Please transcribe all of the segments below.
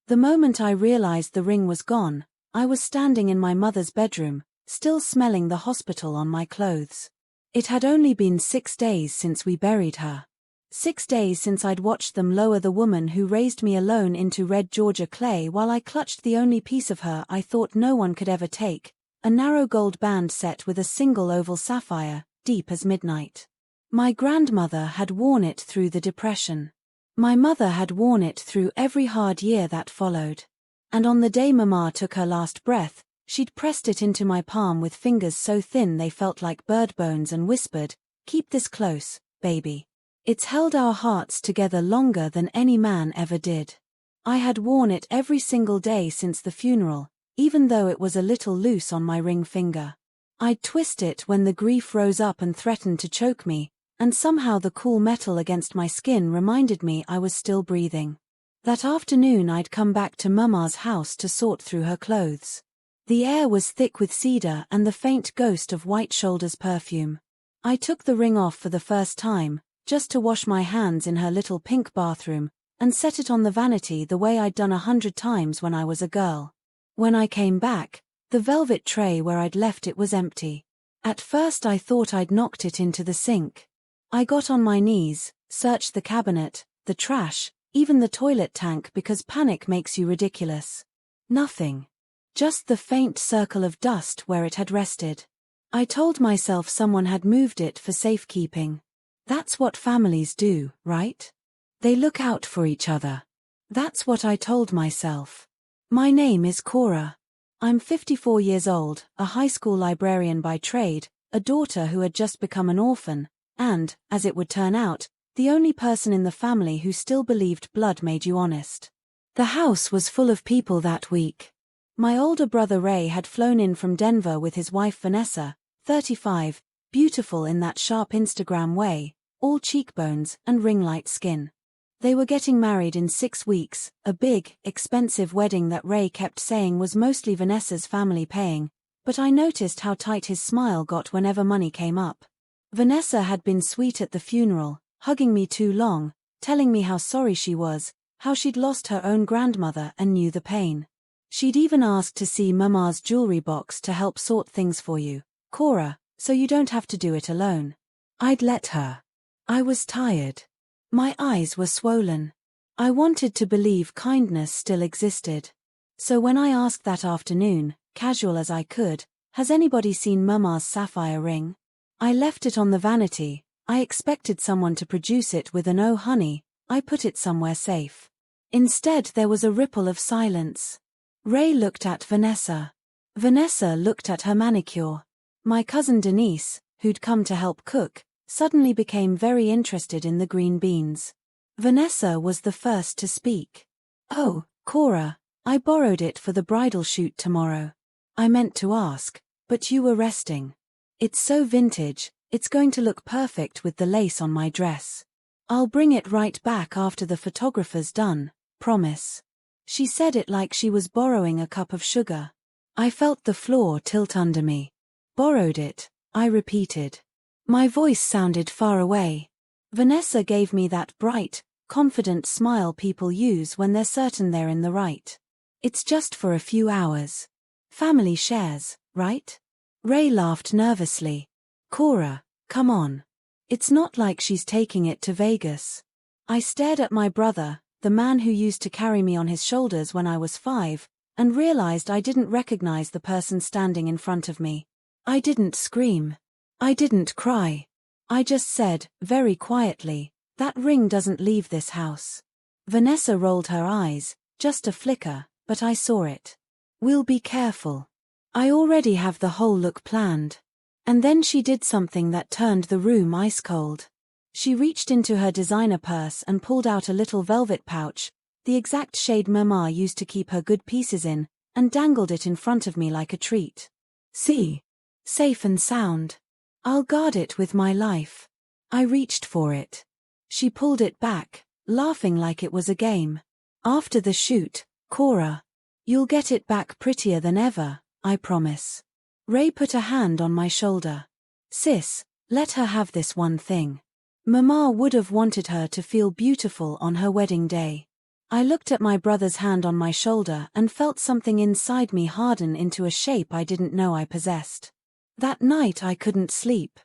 The moment I realized the ring was gone, I was standing in my mother's bedroom, still smelling the hospital on my clothes. It had only been 6 days since we buried her. 6 days since I'd watched them lower the woman who raised me alone into red Georgia clay while I clutched the only piece of her I thought no one could ever take, a narrow gold band set with a single oval sapphire, deep as midnight. My grandmother had worn it through the Depression. My mother had worn it through every hard year that followed. And on the day Mama took her last breath, she'd pressed it into my palm with fingers so thin they felt like bird bones and whispered, "Keep this close, baby. It's held our hearts together longer than any man ever did." I had worn it every single day since the funeral, even though it was a little loose on my ring finger. I'd twist it when the grief rose up and threatened to choke me, and somehow the cool metal against my skin reminded me I was still breathing. That afternoon I'd come back to Mama's house to sort through her clothes. The air was thick with cedar and the faint ghost of White Shoulder's perfume. I took the ring off for the first time, just to wash my hands in her little pink bathroom, and set it on the vanity the way I'd done 100 times when I was a girl. When I came back, the velvet tray where I'd left it was empty. At first I thought I'd knocked it into the sink. I got on my knees, searched the cabinet, the trash, even the toilet tank because panic makes you ridiculous. Nothing. Just the faint circle of dust where it had rested. I told myself someone had moved it for safekeeping. That's what families do, right? They look out for each other. That's what I told myself. My name is Cora. I'm 54 years old, a high school librarian by trade, a daughter who had just become an orphan, and, as it would turn out, the only person in the family who still believed blood made you honest. The house was full of people that week. My older brother Ray had flown in from Denver with his wife Vanessa, 35, beautiful in that sharp Instagram way, all cheekbones and ring-light skin. They were getting married in 6 weeks, a big, expensive wedding that Ray kept saying was mostly Vanessa's family paying, but I noticed how tight his smile got whenever money came up. Vanessa had been sweet at the funeral, hugging me too long, telling me how sorry she was, how she'd lost her own grandmother and knew the pain. She'd even asked to see Mama's jewelry box to help sort things for you, Cora, so you don't have to do it alone. I'd let her. I was tired. My eyes were swollen. I wanted to believe kindness still existed. So when I asked that afternoon, casual as I could, "Has anybody seen Mama's sapphire ring?" I left it on the vanity. I expected someone to produce it with an "oh honey, I put it somewhere safe." Instead there was a ripple of silence. Ray looked at Vanessa. Vanessa looked at her manicure. My cousin Denise, who'd come to help cook, suddenly became very interested in the green beans. Vanessa was the first to speak. "Oh, Cora, I borrowed it for the bridal shoot tomorrow. I meant to ask, but you were resting. It's so vintage, it's going to look perfect with the lace on my dress. I'll bring it right back after the photographer's done, promise." She said it like she was borrowing a cup of sugar. I felt the floor tilt under me. "Borrowed it," I repeated. My voice sounded far away. Vanessa gave me that bright, confident smile people use when they're certain they're in the right. "It's just for a few hours. Family shares, right?" Ray laughed nervously. "Cora, come on. It's not like she's taking it to Vegas." I stared at my brother, the man who used to carry me on his shoulders when I was 5, and realized I didn't recognize the person standing in front of me. I didn't scream. I didn't cry. I just said, very quietly, "That ring doesn't leave this house." Vanessa rolled her eyes, just a flicker, but I saw it. "We'll be careful. I already have the whole look planned." And then she did something that turned the room ice cold. She reached into her designer purse and pulled out a little velvet pouch, the exact shade Mama used to keep her good pieces in, and dangled it in front of me like a treat. "See? Safe and sound. I'll guard it with my life." I reached for it. She pulled it back, laughing like it was a game. "After the shoot, Cora. You'll get it back prettier than ever, I promise." Ray put a hand on my shoulder. "Sis, let her have this one thing. Mama would have wanted her to feel beautiful on her wedding day. I looked at my brother's hand on my shoulder and felt something inside me harden into a shape I didn't know I possessed. That night I couldn't sleep.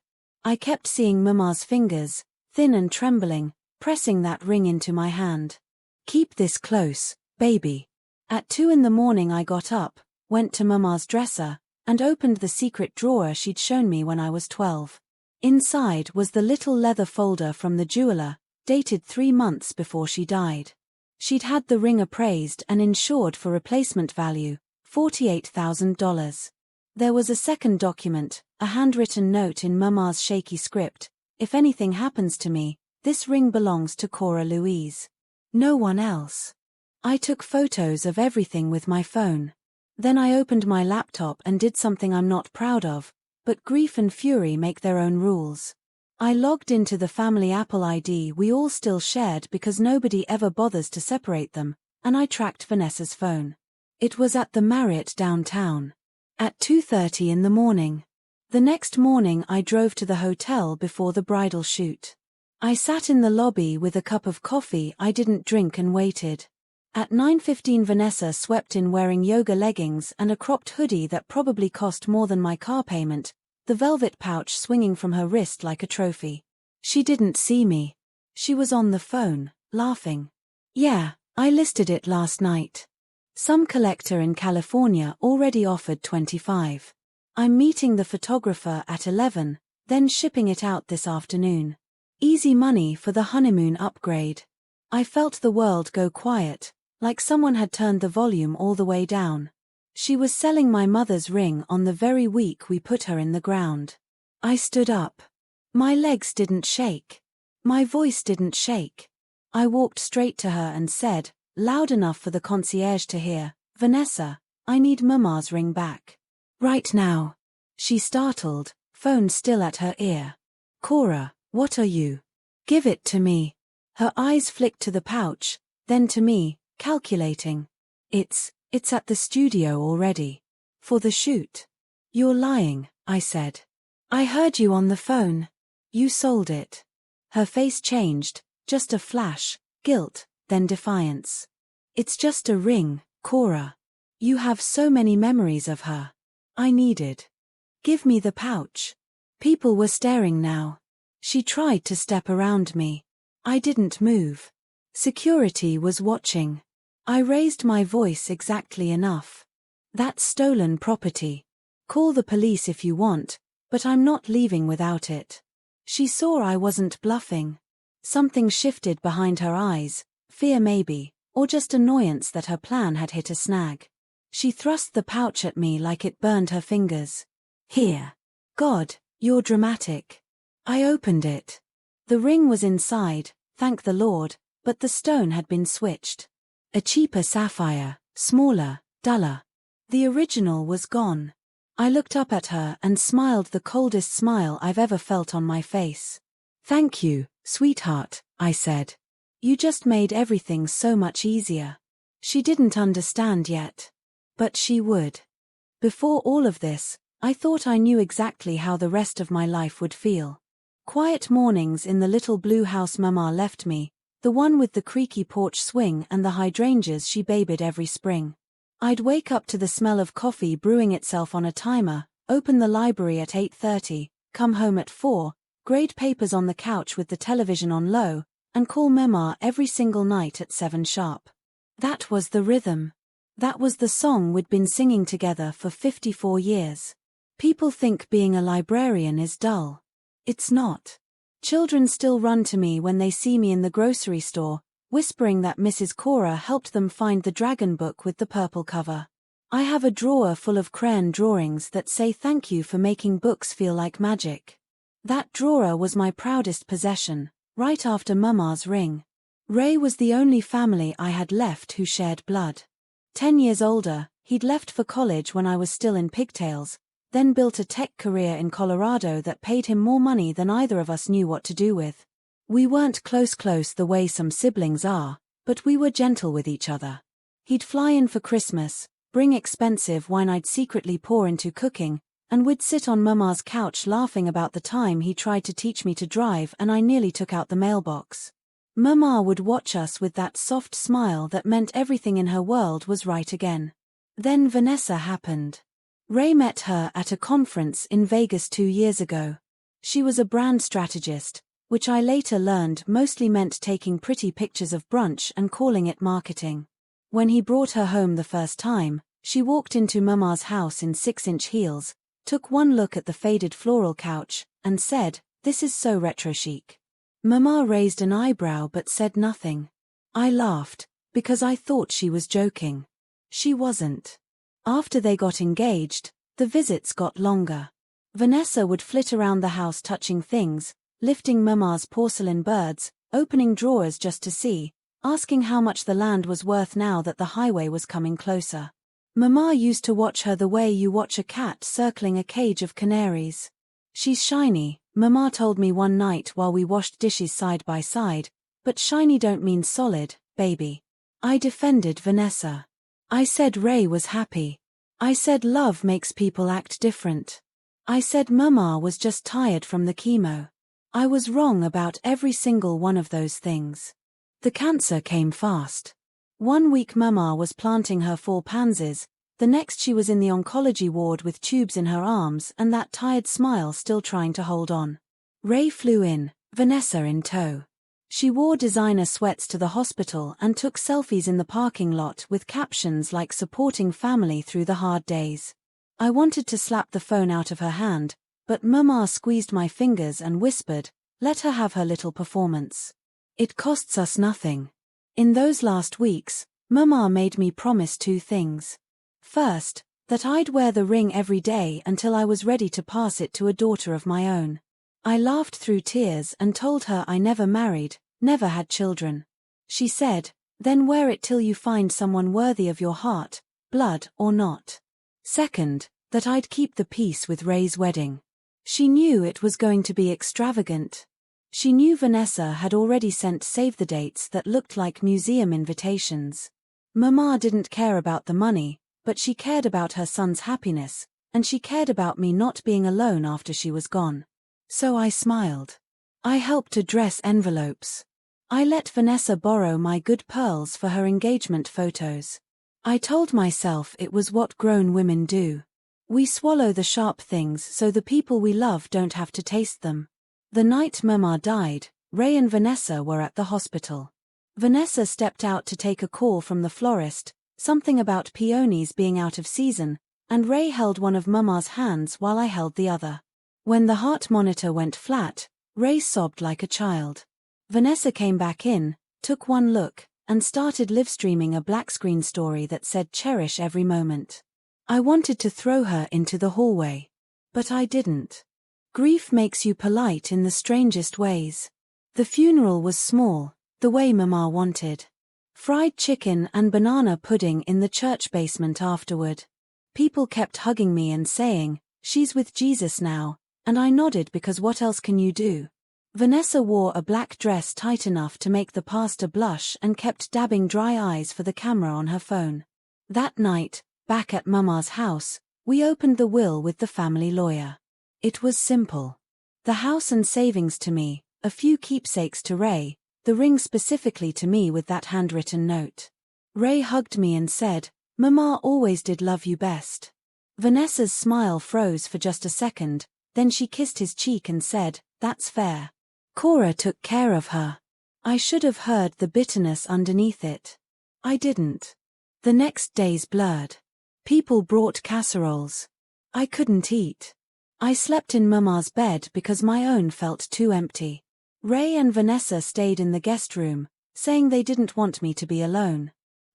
I kept seeing Mama's fingers, thin and trembling, pressing that ring into my hand. Keep this close, baby. At 2 in the morning I got up, went to Mama's dresser, and opened the secret drawer she'd shown me when I was 12. Inside was the little leather folder from the jeweler, dated 3 months before she died. She'd had the ring appraised and insured for replacement value, $48,000. There was a second document, a handwritten note in Mama's shaky script. If anything happens to me, this ring belongs to Cora Louise. No one else. I took photos of everything with my phone. Then I opened my laptop and did something I'm not proud of, but grief and fury make their own rules. I logged into the family Apple ID we all still shared because nobody ever bothers to separate them, and I tracked Vanessa's phone. It was at the Marriott downtown. At 2:30 in the morning. The next morning I drove to the hotel before the bridal shoot. I sat in the lobby with a cup of coffee I didn't drink and waited. At 9:15 Vanessa swept in wearing yoga leggings and a cropped hoodie that probably cost more than my car payment, the velvet pouch swinging from her wrist like a trophy. She didn't see me. She was on the phone, laughing. Yeah, I listed it last night. Some collector in California already offered $25. I'm meeting the photographer at 11, then shipping it out this afternoon. Easy money for the honeymoon upgrade. I felt the world go quiet, like someone had turned the volume all the way down. She was selling my mother's ring on the very week we put her in the ground. I stood up. My legs didn't shake. My voice didn't shake. I walked straight to her and said, loud enough for the concierge to hear, Vanessa, I need Mama's ring back. Right now. She startled, phone still at her ear. Cora, what are you? Give it to me. Her eyes flicked to the pouch, then to me, calculating. It's at the studio already. For the shoot. You're lying, I said. I heard you on the phone. You sold it. Her face changed, just a flash, guilt, then defiance. It's just a ring, Cora. You have so many memories of her. I needed. Give me the pouch. People were staring now. She tried to step around me. I didn't move. Security was watching. I raised my voice exactly enough. That's stolen property. Call the police if you want, but I'm not leaving without it. She saw I wasn't bluffing. Something shifted behind her eyes, fear maybe, or just annoyance that her plan had hit a snag. She thrust the pouch at me like it burned her fingers. Here. God, you're dramatic. I opened it. The ring was inside, thank the Lord, but the stone had been switched. A cheaper sapphire, smaller, duller. The original was gone. I looked up at her and smiled the coldest smile I've ever felt on my face. Thank you, sweetheart, I said. You just made everything so much easier. She didn't understand yet. But she would. Before all of this, I thought I knew exactly how the rest of my life would feel. Quiet mornings in the little blue house Mama left me, the one with the creaky porch swing and the hydrangeas she babied every spring. I'd wake up to the smell of coffee brewing itself on a timer, open the library at 8:30, come home at 4, grade papers on the couch with the television on low, and call Mama every single night at 7 sharp. That was the rhythm. That was the song we'd been singing together for 54 years. People think being a librarian is dull. It's not. Children still run to me when they see me in the grocery store, whispering that Mrs. Cora helped them find the dragon book with the purple cover. I have a drawer full of crayon drawings that say thank you for making books feel like magic. That drawer was my proudest possession, right after Mama's ring. Ray was the only family I had left who shared blood. 10 years older, he'd left for college when I was still in pigtails, then built a tech career in Colorado that paid him more money than either of us knew what to do with. We weren't close the way some siblings are, but we were gentle with each other. He'd fly in for Christmas, bring expensive wine I'd secretly pour into cooking, and we'd sit on Mama's couch laughing about the time he tried to teach me to drive and I nearly took out the mailbox. Mama would watch us with that soft smile that meant everything in her world was right again. Then Vanessa happened. Ray met her at a conference in Vegas 2 years ago. She was a brand strategist, which I later learned mostly meant taking pretty pictures of brunch and calling it marketing. When he brought her home the first time, she walked into Mama's house in 6-inch heels, took one look at the faded floral couch, and said, "This is so retro chic." Mama raised an eyebrow but said nothing. I laughed, because I thought she was joking. She wasn't. After they got engaged, the visits got longer. Vanessa would flit around the house touching things, lifting Mama's porcelain birds, opening drawers just to see, asking how much the land was worth now that the highway was coming closer. Mama used to watch her the way you watch a cat circling a cage of canaries. "She's shiny," Mama told me one night while we washed dishes side by side, "but shiny don't mean solid, baby." I defended Vanessa. I said Ray was happy. I said love makes people act different. I said Mama was just tired from the chemo. I was wrong about every single one of those things. The cancer came fast. 1 week Mama was planting her 4 pansies, the next she was in the oncology ward with tubes in her arms and that tired smile still trying to hold on. Ray flew in, Vanessa in tow. She wore designer sweats to the hospital and took selfies in the parking lot with captions like "supporting family through the hard days." I wanted to slap the phone out of her hand, but Mama squeezed my fingers and whispered, "Let her have her little performance. It costs us nothing." In those last weeks, Mama made me promise 2 things. First, that I'd wear the ring every day until I was ready to pass it to a daughter of my own. I laughed through tears and told her I never married, never had children. She said, "Then wear it till you find someone worthy of your heart, blood or not." Second, that I'd keep the peace with Ray's wedding. She knew it was going to be extravagant. She knew Vanessa had already sent save-the-dates that looked like museum invitations. Mama didn't care about the money, but she cared about her son's happiness, and she cared about me not being alone after she was gone. So I smiled. I helped address envelopes. I let Vanessa borrow my good pearls for her engagement photos. I told myself it was what grown women do. We swallow the sharp things so the people we love don't have to taste them. The night Mama died, Ray and Vanessa were at the hospital. Vanessa stepped out to take a call from the florist, something about peonies being out of season, and Ray held one of Mama's hands while I held the other. When the heart monitor went flat, Ray sobbed like a child. Vanessa came back in, took one look, and started live-streaming a black screen story that said "cherish every moment." I wanted to throw her into the hallway. But I didn't. Grief makes you polite in the strangest ways. The funeral was small, the way Mama wanted. Fried chicken and banana pudding in the church basement afterward. People kept hugging me and saying, "She's with Jesus now," and I nodded because what else can you do? Vanessa wore a black dress tight enough to make the pastor blush and kept dabbing dry eyes for the camera on her phone. That night, back at Mama's house, we opened the will with the family lawyer. It was simple. The house and savings to me, a few keepsakes to Ray, the ring specifically to me with that handwritten note. Ray hugged me and said, "Mama always did love you best." Vanessa's smile froze for just a second, then she kissed his cheek and said, "That's fair. Cora took care of her." I should have heard the bitterness underneath it. I didn't. The next days blurred. People brought casseroles. I couldn't eat. I slept in Mama's bed because my own felt too empty. Ray and Vanessa stayed in the guest room, saying they didn't want me to be alone.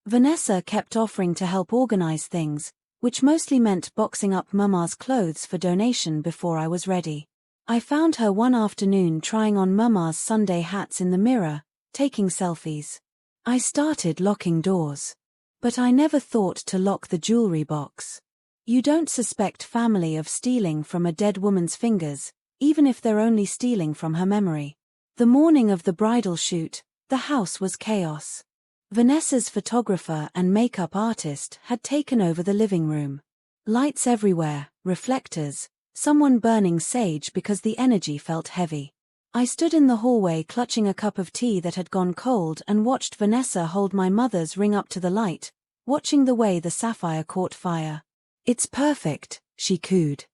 Vanessa kept offering to help organize things, which mostly meant boxing up Mama's clothes for donation before I was ready. I found her one afternoon trying on Mama's Sunday hats in the mirror, taking selfies. I started locking doors. But I never thought to lock the jewelry box. You don't suspect family of stealing from a dead woman's fingers, even if they're only stealing from her memory. The morning of the bridal shoot, the house was chaos. Vanessa's photographer and makeup artist had taken over the living room. Lights everywhere, reflectors, someone burning sage because the energy felt heavy. I stood in the hallway clutching a cup of tea that had gone cold and watched Vanessa hold my mother's ring up to the light, watching the way the sapphire caught fire. "It's perfect," she cooed.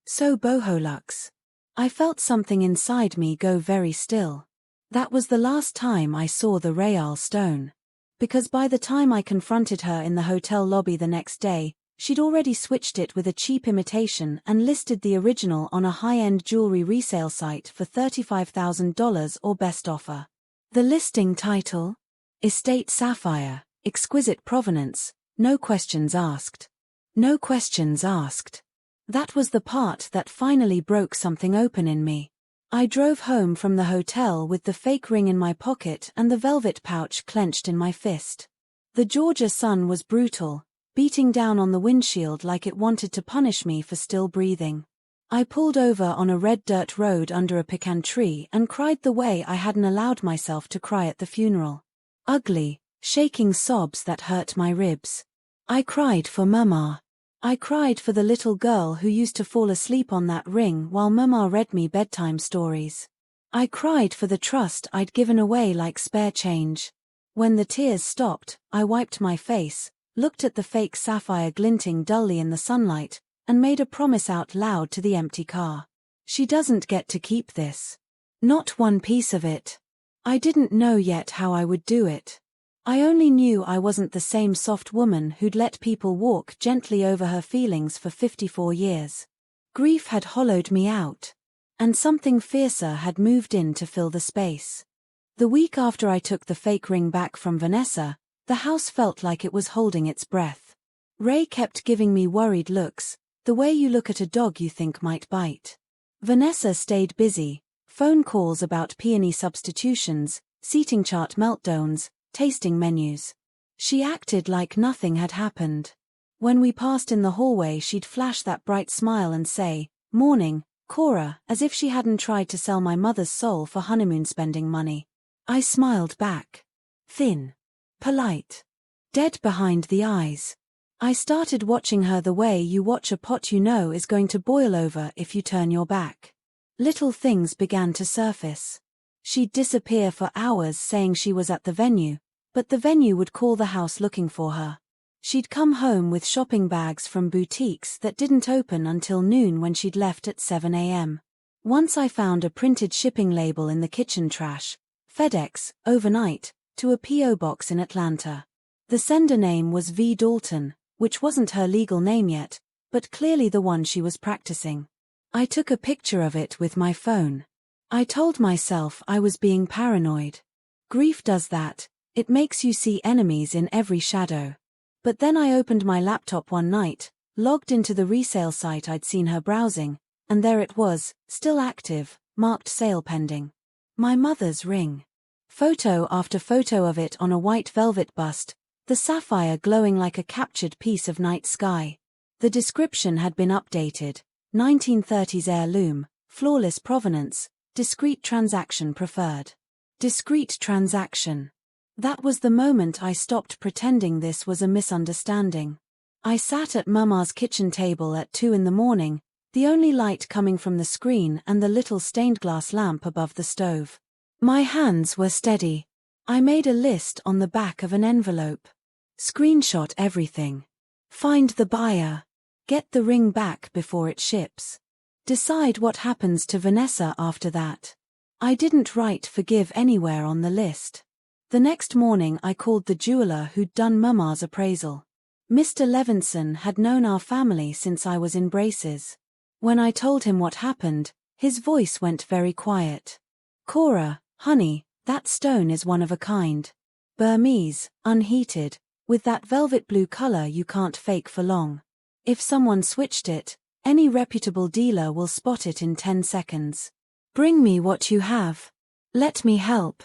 "So boho luxe." I felt something inside me go very still. That was the last time I saw the real stone. Because by the time I confronted her in the hotel lobby the next day, she'd already switched it with a cheap imitation and listed the original on a high-end jewelry resale site for $35,000 or best offer. The listing title? Estate Sapphire, Exquisite Provenance, no questions asked. No questions asked. That was the part that finally broke something open in me. I drove home from the hotel with the fake ring in my pocket and the velvet pouch clenched in my fist. The Georgia sun was brutal, beating down on the windshield like it wanted to punish me for still breathing. I pulled over on a red dirt road under a pecan tree and cried the way I hadn't allowed myself to cry at the funeral. Ugly, shaking sobs that hurt my ribs. I cried for Mama. I cried for the little girl who used to fall asleep on that ring while Mama read me bedtime stories. I cried for the trust I'd given away like spare change. When the tears stopped, I wiped my face, looked at the fake sapphire glinting dully in the sunlight, and made a promise out loud to the empty car. She doesn't get to keep this. Not one piece of it. I didn't know yet how I would do it. I only knew I wasn't the same soft woman who'd let people walk gently over her feelings for 54 years. Grief had hollowed me out. And something fiercer had moved in to fill the space. The week after I took the fake ring back from Vanessa, the house felt like it was holding its breath. Ray kept giving me worried looks, the way you look at a dog you think might bite. Vanessa stayed busy, phone calls about peony substitutions, seating chart meltdowns, tasting menus. She acted like nothing had happened. When we passed in the hallway she'd flash that bright smile and say, "Morning, Cora," as if she hadn't tried to sell my mother's soul for honeymoon spending money. I smiled back. Thin. Polite. Dead behind the eyes. I started watching her the way you watch a pot you know is going to boil over if you turn your back. Little things began to surface. She'd disappear for hours saying she was at the venue, but the venue would call the house looking for her. She'd come home with shopping bags from boutiques that didn't open until noon when she'd left at 7 a.m. Once I found a printed shipping label in the kitchen trash, FedEx, overnight, to a P.O. box in Atlanta. The sender name was V. Dalton, which wasn't her legal name yet, but clearly the one she was practicing. I took a picture of it with my phone. I told myself I was being paranoid. Grief does that, it makes you see enemies in every shadow. But then I opened my laptop one night, logged into the resale site I'd seen her browsing, and there it was, still active, marked sale pending. My mother's ring. Photo after photo of it on a white velvet bust, the sapphire glowing like a captured piece of night sky. The description had been updated, 1930s heirloom, flawless provenance, discreet transaction preferred. Discreet transaction. That was the moment I stopped pretending this was a misunderstanding. I sat at Mama's kitchen table at 2 in the morning, the only light coming from the screen and the little stained glass lamp above the stove. My hands were steady. I made a list on the back of an envelope. Screenshot everything. Find the buyer. Get the ring back before it ships. Decide what happens to Vanessa after that. I didn't write forgive anywhere on the list. The next morning I called the jeweler who'd done Mama's appraisal. Mr. Levinson had known our family since I was in braces. When I told him what happened, his voice went very quiet. "Cora, honey, that stone is one of a kind. Burmese, unheated, with that velvet blue color you can't fake for long. If someone switched it, any reputable dealer will spot it in 10 seconds. Bring me what you have. Let me help."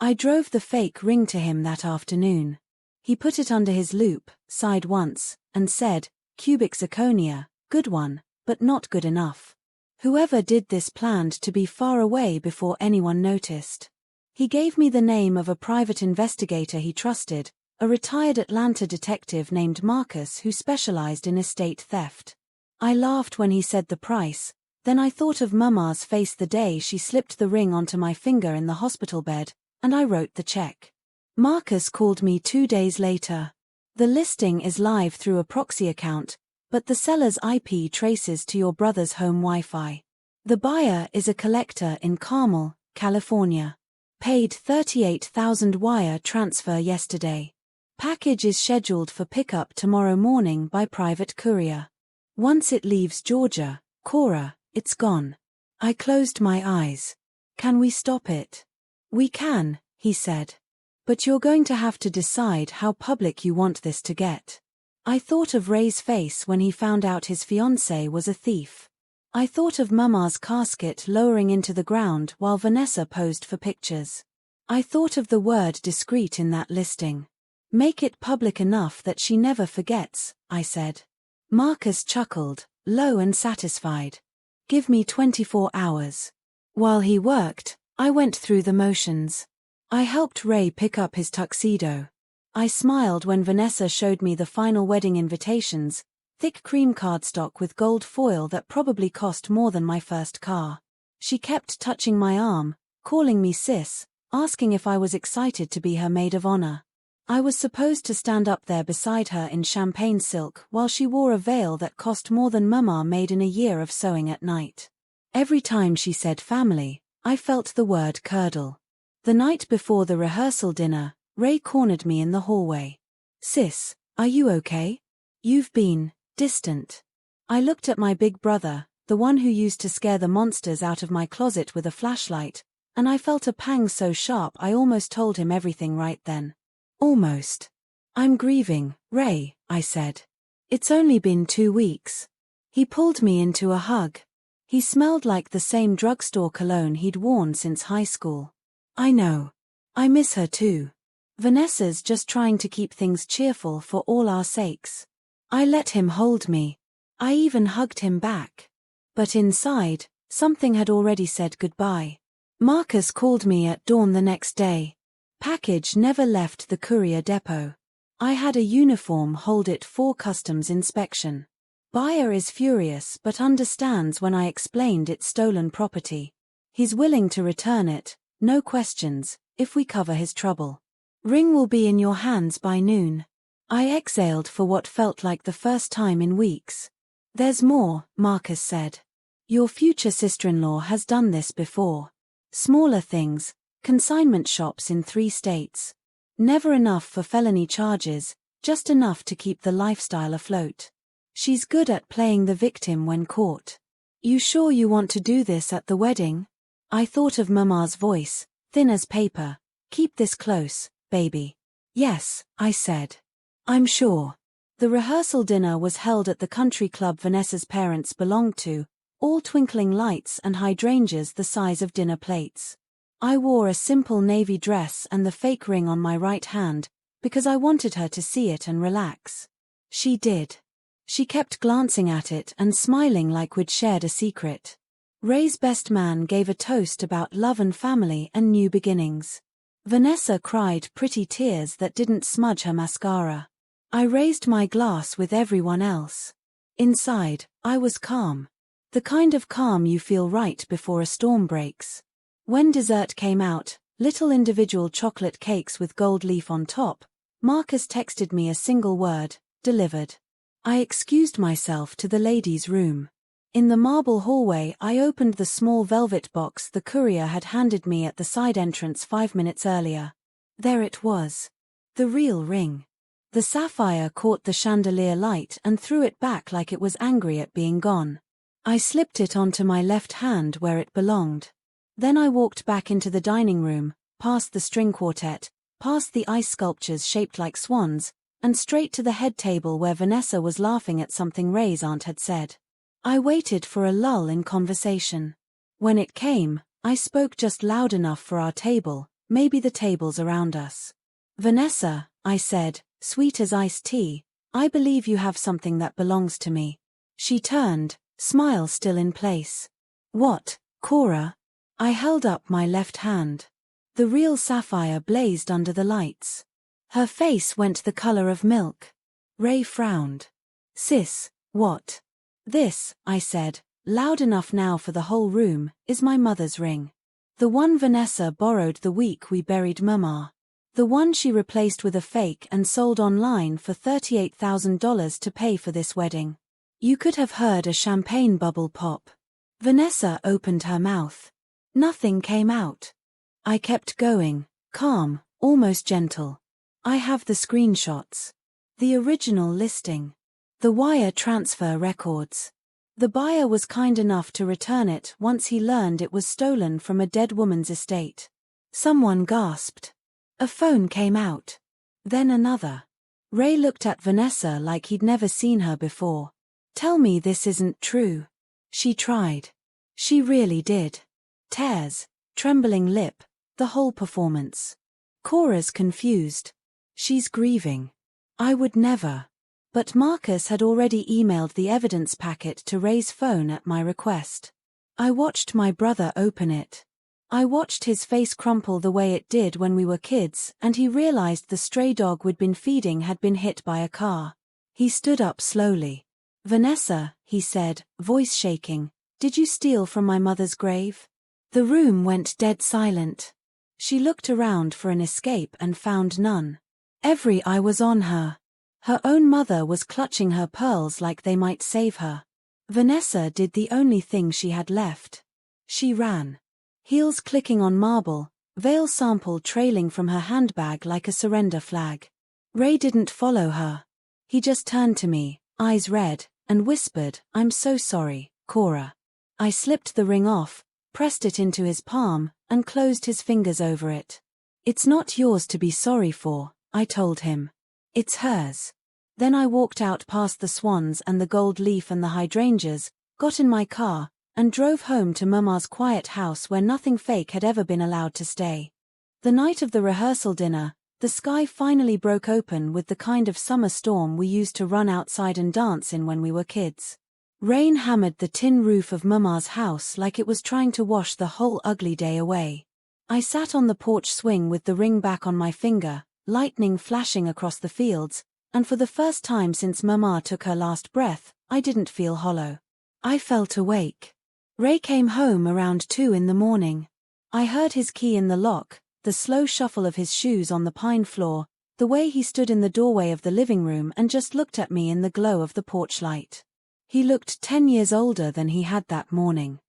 I drove the fake ring to him that afternoon. He put it under his loupe, sighed once, and said, "Cubic zirconia, good one, but not good enough." Whoever did this planned to be far away before anyone noticed. He gave me the name of a private investigator he trusted, a retired Atlanta detective named Marcus who specialized in estate theft. I laughed when he said the price, Then I thought of Mama's face the day she slipped the ring onto my finger in the hospital bed, and I wrote the check. Marcus called me 2 days later. The listing is live through a proxy account, but the seller's IP traces to your brother's home Wi-Fi. The buyer is a collector in Carmel, California. Paid $38,000 wire transfer yesterday. Package is scheduled for pickup tomorrow morning by private courier. Once it leaves Georgia, Cora, it's gone. I closed my eyes. Can we stop it? We can, he said. But you're going to have to decide how public you want this to get. I thought of Ray's face when he found out his fiancée was a thief. I thought of Mama's casket lowering into the ground while Vanessa posed for pictures. I thought of the word discreet in that listing. Make it public enough that she never forgets, I said. Marcus chuckled, low and satisfied. Give me 24 hours. While he worked, I went through the motions. I helped Ray pick up his tuxedo. I smiled when Vanessa showed me the final wedding invitations, thick cream cardstock with gold foil that probably cost more than my first car. She kept touching my arm, calling me sis, asking if I was excited to be her maid of honor. I was supposed to stand up there beside her in champagne silk while she wore a veil that cost more than Mama made in a year of sewing at night. Every time she said family, I felt the word curdle. The night before the rehearsal dinner, Ray cornered me in the hallway. Sis, are you okay? You've been distant. I looked at my big brother, the one who used to scare the monsters out of my closet with a flashlight, and I felt a pang so sharp I almost told him everything right then. Almost. I'm grieving, Ray, I said. It's only been 2 weeks. He pulled me into a hug. He smelled like the same drugstore cologne he'd worn since high school. I know. I miss her too. Vanessa's just trying to keep things cheerful for all our sakes. I let him hold me. I even hugged him back. But inside, something had already said goodbye. Marcus called me at dawn the next day. Package never left the courier depot. I had a uniform hold it for customs inspection. Buyer is furious but understands when I explained it's stolen property. He's willing to return it, no questions, if we cover his trouble. Ring will be in your hands by noon. I exhaled for what felt like the first time in weeks. There's more, Marcus said. Your future sister-in-law has done this before. Smaller things, consignment shops in 3 states. Never enough for felony charges, just enough to keep the lifestyle afloat. She's good at playing the victim when caught. You sure you want to do this at the wedding? I thought of Mama's voice, thin as paper. Keep this close, baby. Yes, I said. I'm sure. The rehearsal dinner was held at the country club Vanessa's parents belonged to, all twinkling lights and hydrangeas the size of dinner plates. I wore a simple navy dress and the fake ring on my right hand, because I wanted her to see it and relax. She did. She kept glancing at it and smiling like we'd shared a secret. Ray's best man gave a toast about love and family and new beginnings. Vanessa cried pretty tears that didn't smudge her mascara. I raised my glass with everyone else. Inside, I was calm. The kind of calm you feel right before a storm breaks. When dessert came out, little individual chocolate cakes with gold leaf on top, Marcus texted me a single word, delivered. I excused myself to the ladies' room. In the marble hallway I opened the small velvet box the courier had handed me at the side entrance 5 minutes earlier. There it was. The real ring. The sapphire caught the chandelier light and threw it back like it was angry at being gone. I slipped it onto my left hand where it belonged. Then I walked back into the dining room, past the string quartet, past the ice sculptures shaped like swans, and straight to the head table where Vanessa was laughing at something Ray's aunt had said. I waited for a lull in conversation. When it came, I spoke just loud enough for our table, maybe the tables around us. Vanessa, I said, sweet as iced tea, I believe you have something that belongs to me. She turned, smile still in place. What, Cora? I held up my left hand. The real sapphire blazed under the lights. Her face went the color of milk. Ray frowned. Sis, what? This, I said, loud enough now for the whole room, is my mother's ring. The one Vanessa borrowed the week we buried Mama. The one she replaced with a fake and sold online for $38,000 to pay for this wedding. You could have heard a champagne bubble pop. Vanessa opened her mouth. Nothing came out. I kept going, calm, almost gentle. I have the screenshots. The original listing. The wire transfer records. The buyer was kind enough to return it once he learned it was stolen from a dead woman's estate. Someone gasped. A phone came out. Then another. Ray looked at Vanessa like he'd never seen her before. Tell me this isn't true. She tried. She really did. Tears, trembling lip, the whole performance. Cora's confused. She's grieving. I would never. But Marcus had already emailed the evidence packet to Ray's phone at my request. I watched my brother open it. I watched his face crumple the way it did when we were kids, and he realized the stray dog we'd been feeding had been hit by a car. He stood up slowly. Vanessa, he said, voice shaking, did you steal from my mother's grave? The room went dead silent. She looked around for an escape and found none. Every eye was on her. Her own mother was clutching her pearls like they might save her. Vanessa did the only thing she had left. She ran. Heels clicking on marble, veil sample trailing from her handbag like a surrender flag. Ray didn't follow her. He just turned to me, eyes red, and whispered, I'm so sorry, Cora. I slipped the ring off, pressed it into his palm, and closed his fingers over it. It's not yours to be sorry for, I told him. It's hers. Then I walked out past the swans and the gold leaf and the hydrangeas, got in my car, and drove home to Mama's quiet house where nothing fake had ever been allowed to stay. The night of the rehearsal dinner, the sky finally broke open with the kind of summer storm we used to run outside and dance in when we were kids. Rain hammered the tin roof of Mama's house like it was trying to wash the whole ugly day away. I sat on the porch swing with the ring back on my finger, lightning flashing across the fields, and for the first time since Mama took her last breath, I didn't feel hollow. I felt awake. Ray came home around 2 in the morning. I heard his key in the lock, the slow shuffle of his shoes on the pine floor, the way he stood in the doorway of the living room and just looked at me in the glow of the porch light. He looked 10 years older than he had that morning.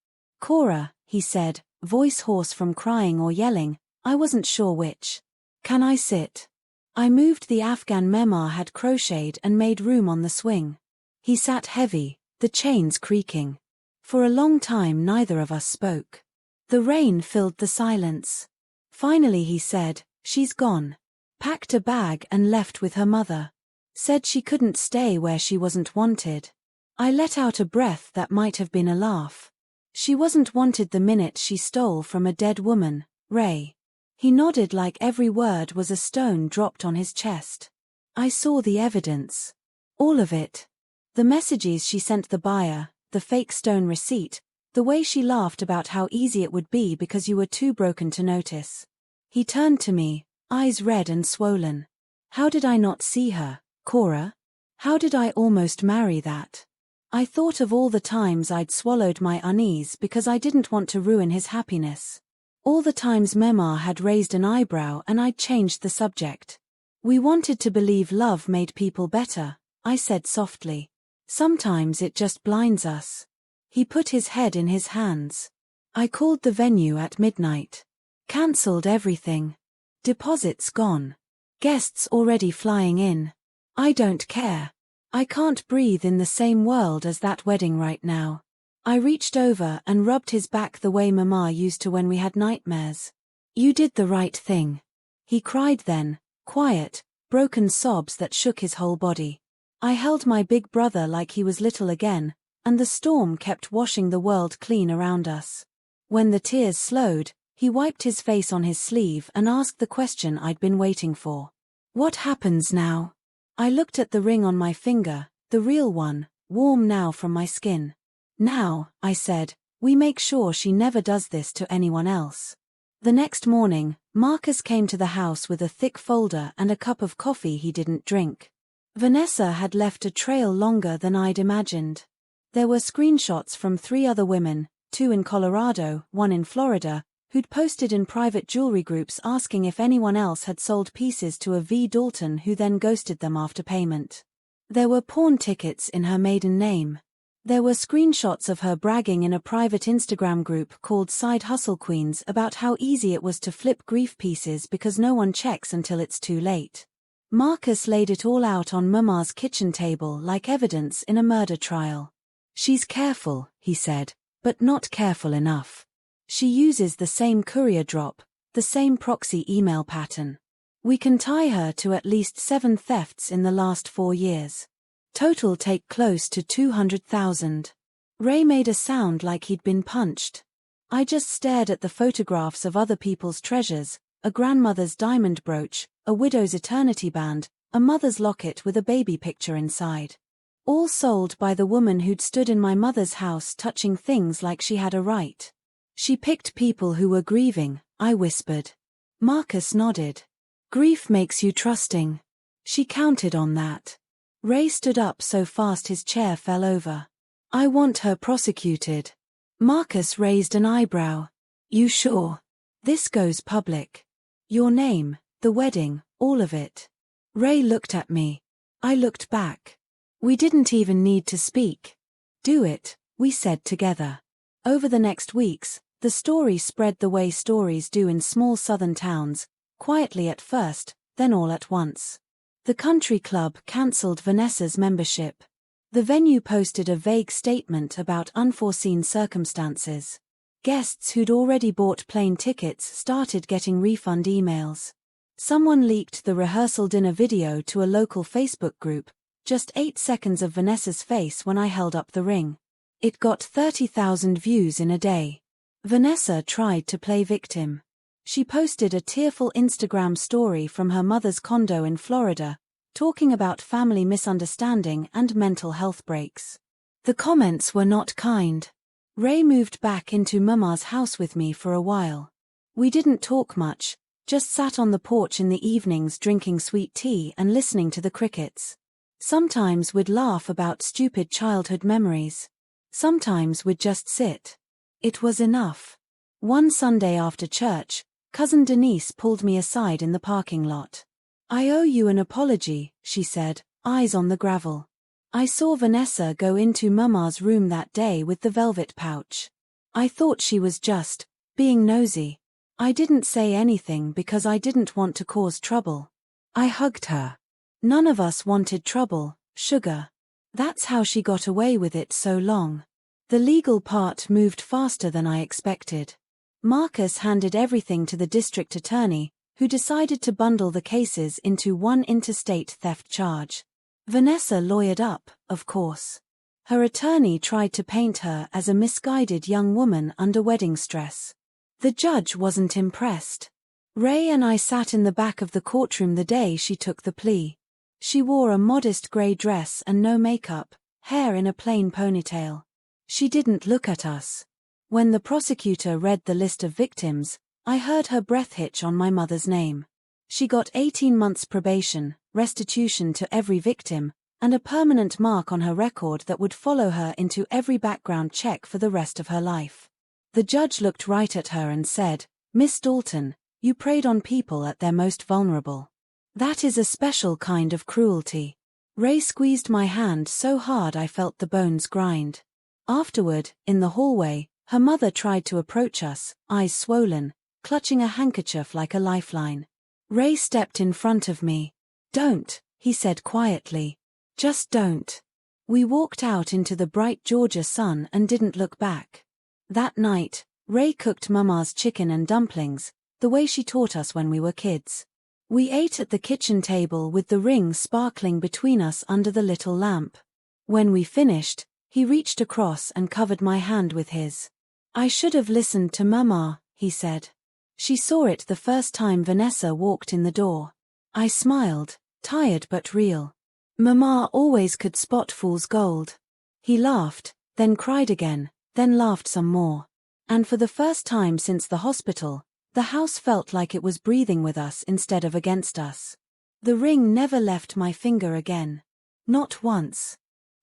Cora, he said, voice hoarse from crying or yelling, I wasn't sure which. Can I sit? I moved the Afghan Mema had crocheted and made room on the swing. He sat heavy, the chains creaking. For a long time neither of us spoke. The rain filled the silence. Finally he said, she's gone. Packed a bag and left with her mother. Said she couldn't stay where she wasn't wanted. I let out a breath that might have been a laugh. She wasn't wanted the minute she stole from a dead woman, Ray. He nodded like every word was a stone dropped on his chest. I saw the evidence. All of it. The messages she sent the buyer, the fake stone receipt, the way she laughed about how easy it would be because you were too broken to notice. He turned to me, eyes red and swollen. How did I not see her, Cora? How did I almost marry that? I thought of all the times I'd swallowed my unease because I didn't want to ruin his happiness. All the times Mema had raised an eyebrow and I'd changed the subject. We wanted to believe love made people better, I said softly. Sometimes it just blinds us. He put his head in his hands. I called the venue at midnight. Cancelled everything. Deposits gone. Guests already flying in. I don't care. I can't breathe in the same world as that wedding right now. I reached over and rubbed his back the way Mama used to when we had nightmares. You did the right thing. He cried then, quiet, broken sobs that shook his whole body. I held my big brother like he was little again, and the storm kept washing the world clean around us. When the tears slowed, he wiped his face on his sleeve and asked the question I'd been waiting for. What happens now? I looked at the ring on my finger, the real one, warm now from my skin. Now, I said, we make sure she never does this to anyone else. The next morning, Marcus came to the house with a thick folder and a cup of coffee he didn't drink. Vanessa had left a trail longer than I'd imagined. There were screenshots from 3 other women, 2 in Colorado, 1 in Florida, who'd posted in private jewelry groups asking if anyone else had sold pieces to a V. Dalton who then ghosted them after payment. There were pawn tickets in her maiden name. There were screenshots of her bragging in a private Instagram group called Side Hustle Queens about how easy it was to flip grief pieces because no one checks until it's too late. Marcus laid it all out on Mama's kitchen table like evidence in a murder trial. "She's careful," he said, "but not careful enough. She uses the same courier drop, the same proxy email pattern. We can tie her to at least 7 thefts in the last 4 years. Total take close to 200,000. Ray made a sound like he'd been punched. I just stared at the photographs of other people's treasures, a grandmother's diamond brooch, a widow's eternity band, a mother's locket with a baby picture inside. All sold by the woman who'd stood in my mother's house touching things like she had a right. She picked people who were grieving," I whispered. Marcus nodded. "Grief makes you trusting. She counted on that." Ray stood up so fast his chair fell over. "I want her prosecuted." Marcus raised an eyebrow. "You sure? This goes public. Your name, the wedding, all of it." Ray looked at me. I looked back. We didn't even need to speak. "Do it," we said together. Over the next weeks, the story spread the way stories do in small southern towns, quietly at first, then all at once. The country club cancelled Vanessa's membership. The venue posted a vague statement about unforeseen circumstances. Guests who'd already bought plane tickets started getting refund emails. Someone leaked the rehearsal dinner video to a local Facebook group, just 8 seconds of Vanessa's face when I held up the ring. It got 30,000 views in a day. Vanessa tried to play victim. She posted a tearful Instagram story from her mother's condo in Florida, talking about family misunderstanding and mental health breaks. The comments were not kind. Ray moved back into Mama's house with me for a while. We didn't talk much, just sat on the porch in the evenings drinking sweet tea and listening to the crickets. Sometimes we'd laugh about stupid childhood memories. Sometimes we'd just sit. It was enough. One Sunday after church, Cousin Denise pulled me aside in the parking lot. "I owe you an apology," she said, eyes on the gravel. "I saw Vanessa go into Mama's room that day with the velvet pouch. I thought she was just being nosy. I didn't say anything because I didn't want to cause trouble." I hugged her. "None of us wanted trouble, sugar. That's how she got away with it so long." The legal part moved faster than I expected. Marcus handed everything to the district attorney, who decided to bundle the cases into one interstate theft charge. Vanessa lawyered up, of course. Her attorney tried to paint her as a misguided young woman under wedding stress. The judge wasn't impressed. Ray and I sat in the back of the courtroom the day she took the plea. She wore a modest gray dress and no makeup, hair in a plain ponytail. She didn't look at us. When the prosecutor read the list of victims, I heard her breath hitch on my mother's name. She got 18 months probation, restitution to every victim, and a permanent mark on her record that would follow her into every background check for the rest of her life. The judge looked right at her and said, "Miss Dalton, you preyed on people at their most vulnerable. That is a special kind of cruelty." Ray squeezed my hand so hard I felt the bones grind. Afterward, in the hallway, her mother tried to approach us, eyes swollen, clutching a handkerchief like a lifeline. Ray stepped in front of me. "Don't," he said quietly. "Just don't." We walked out into the bright Georgia sun and didn't look back. That night, Ray cooked Mama's chicken and dumplings, the way she taught us when we were kids. We ate at the kitchen table with the ring sparkling between us under the little lamp. When we finished, he reached across and covered my hand with his. "I should have listened to Mama," he said. "She saw it the first time Vanessa walked in the door." I smiled, tired but real. "Mama always could spot fool's gold." He laughed, then cried again, then laughed some more. And for the first time since the hospital, the house felt like it was breathing with us instead of against us. The ring never left my finger again. Not once.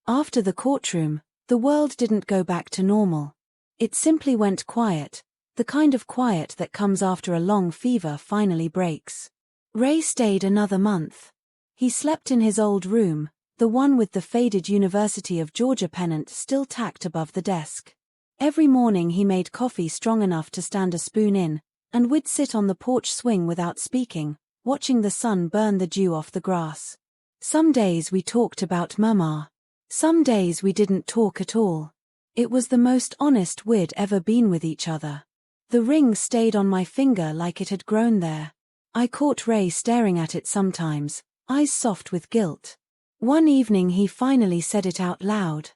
After the courtroom, The world didn't go back to normal. It simply went quiet, the kind of quiet that comes after a long fever finally breaks. Ray stayed another month. He slept in his old room, the one with the faded University of Georgia pennant still tacked above the desk. Every morning he made coffee strong enough to stand a spoon in, and we'd sit on the porch swing without speaking, watching the sun burn the dew off the grass. Some days we talked about Mama. Some days we didn't talk at all. It was the most honest we'd ever been with each other. The ring stayed on my finger like it had grown there. I caught Ray staring at it sometimes, eyes soft with guilt. One evening he finally said it out loud.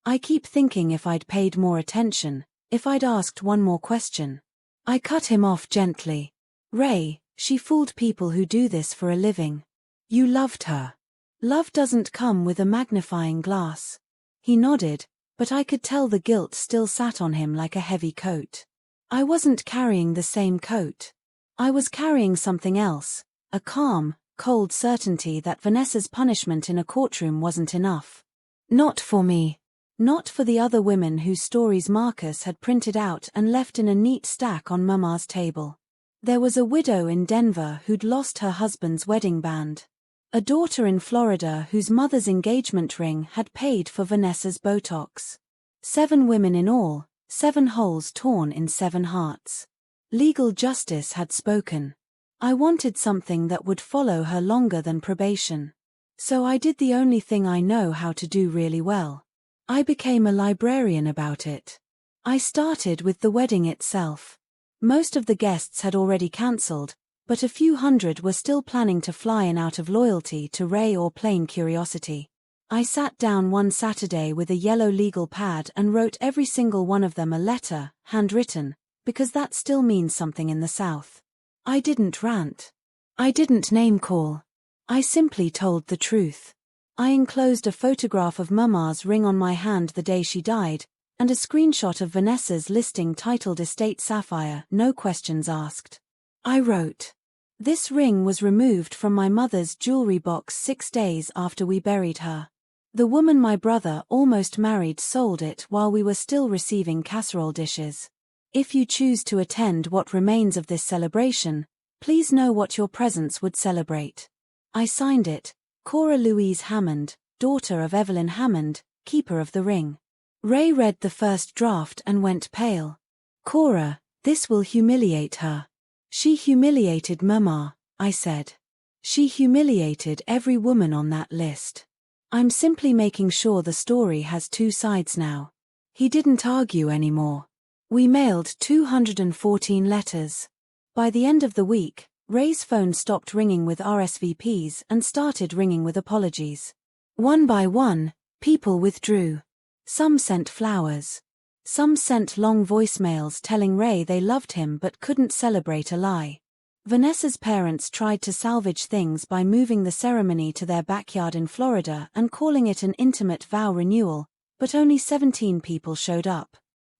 I keep thinking if I'd paid more attention, if I'd asked one more question. I cut him off gently. Ray, she fooled people who do this for a living. You loved her. Love doesn't come with a magnifying glass. He nodded, but I could tell the guilt still sat on him like a heavy coat. I wasn't carrying the same coat. I was carrying something else, a calm, cold certainty that Vanessa's punishment in a courtroom wasn't enough. Not for me. Not for the other women whose stories Marcus had printed out and left in a neat stack on Mama's table. There was a widow in Denver who'd lost her husband's wedding band. A daughter in Florida whose mother's engagement ring had paid for Vanessa's Botox. 7 women in all, 7 holes torn in 7 hearts. Legal justice had spoken. I wanted something that would follow her longer than probation. So I did the only thing I know how to do really well. I became a librarian about it. I started with the wedding itself. Most of the guests had already cancelled, but a few hundred were still planning to fly in out of loyalty to Ray or plain curiosity. I sat down one Saturday with a yellow legal pad and wrote every single one of them a letter, handwritten, because that still means something in the South. I didn't rant. I didn't name-call. I simply told the truth. I enclosed a photograph of Mama's ring on my hand the day she died, and a screenshot of Vanessa's listing titled Estate Sapphire, no questions asked. I wrote, "This ring was removed from my mother's jewelry box 6 days after we buried her. The woman my brother almost married sold it while we were still receiving casserole dishes. If you choose to attend what remains of this celebration, please know what your presence would celebrate." I signed it, Cora Louise Hammond, daughter of Evelyn Hammond, keeper of the ring. Ray read the first draft and went pale. "Cora, this will humiliate her." "She humiliated Mama," I said. "She humiliated every woman on that list. I'm simply making sure the story has 2 sides now." He didn't argue anymore. We mailed 214 letters. By the end of the week, Ray's phone stopped ringing with RSVPs and started ringing with apologies. One by one, people withdrew. Some sent flowers. Some sent long voicemails telling Ray they loved him but couldn't celebrate a lie. Vanessa's parents tried to salvage things by moving the ceremony to their backyard in Florida and calling it an intimate vow renewal, but only 17 people showed up.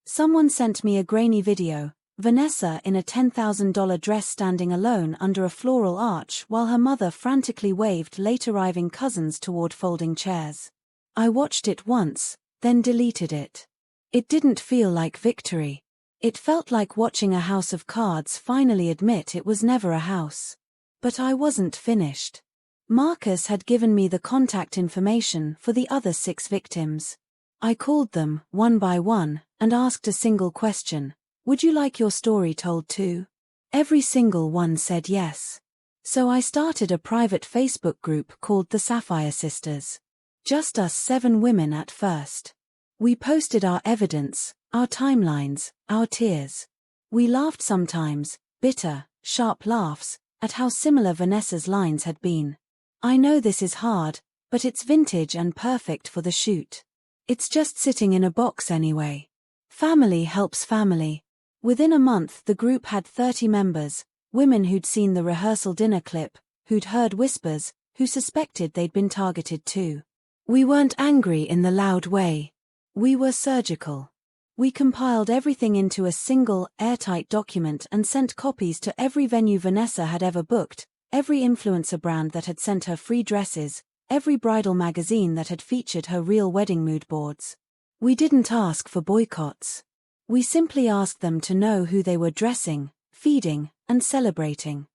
Someone sent me a grainy video, Vanessa in a $10,000 dress standing alone under a floral arch while her mother frantically waved late-arriving cousins toward folding chairs. I watched it once, then deleted it. It didn't feel like victory. It felt like watching a house of cards finally admit it was never a house. But I wasn't finished. Marcus had given me the contact information for the other 6 victims. I called them, one by one, and asked a single question. "Would you like your story told too?" Every single one said yes. So I started a private Facebook group called the Sapphire Sisters. Just us 7 women at first. We posted our evidence, our timelines, our tears. We laughed sometimes, bitter, sharp laughs, at how similar Vanessa's lines had been. I know this is hard, but it's vintage and perfect for the shoot. It's just sitting in a box anyway. Family helps family. Within a month the group had 30 members, women who'd seen the rehearsal dinner clip, who'd heard whispers, who suspected they'd been targeted too. We weren't angry in the loud way. We were surgical. We compiled everything into a single, airtight document and sent copies to every venue Vanessa had ever booked, every influencer brand that had sent her free dresses, every bridal magazine that had featured her real wedding mood boards. We didn't ask for boycotts. We simply asked them to know who they were dressing, feeding, and celebrating.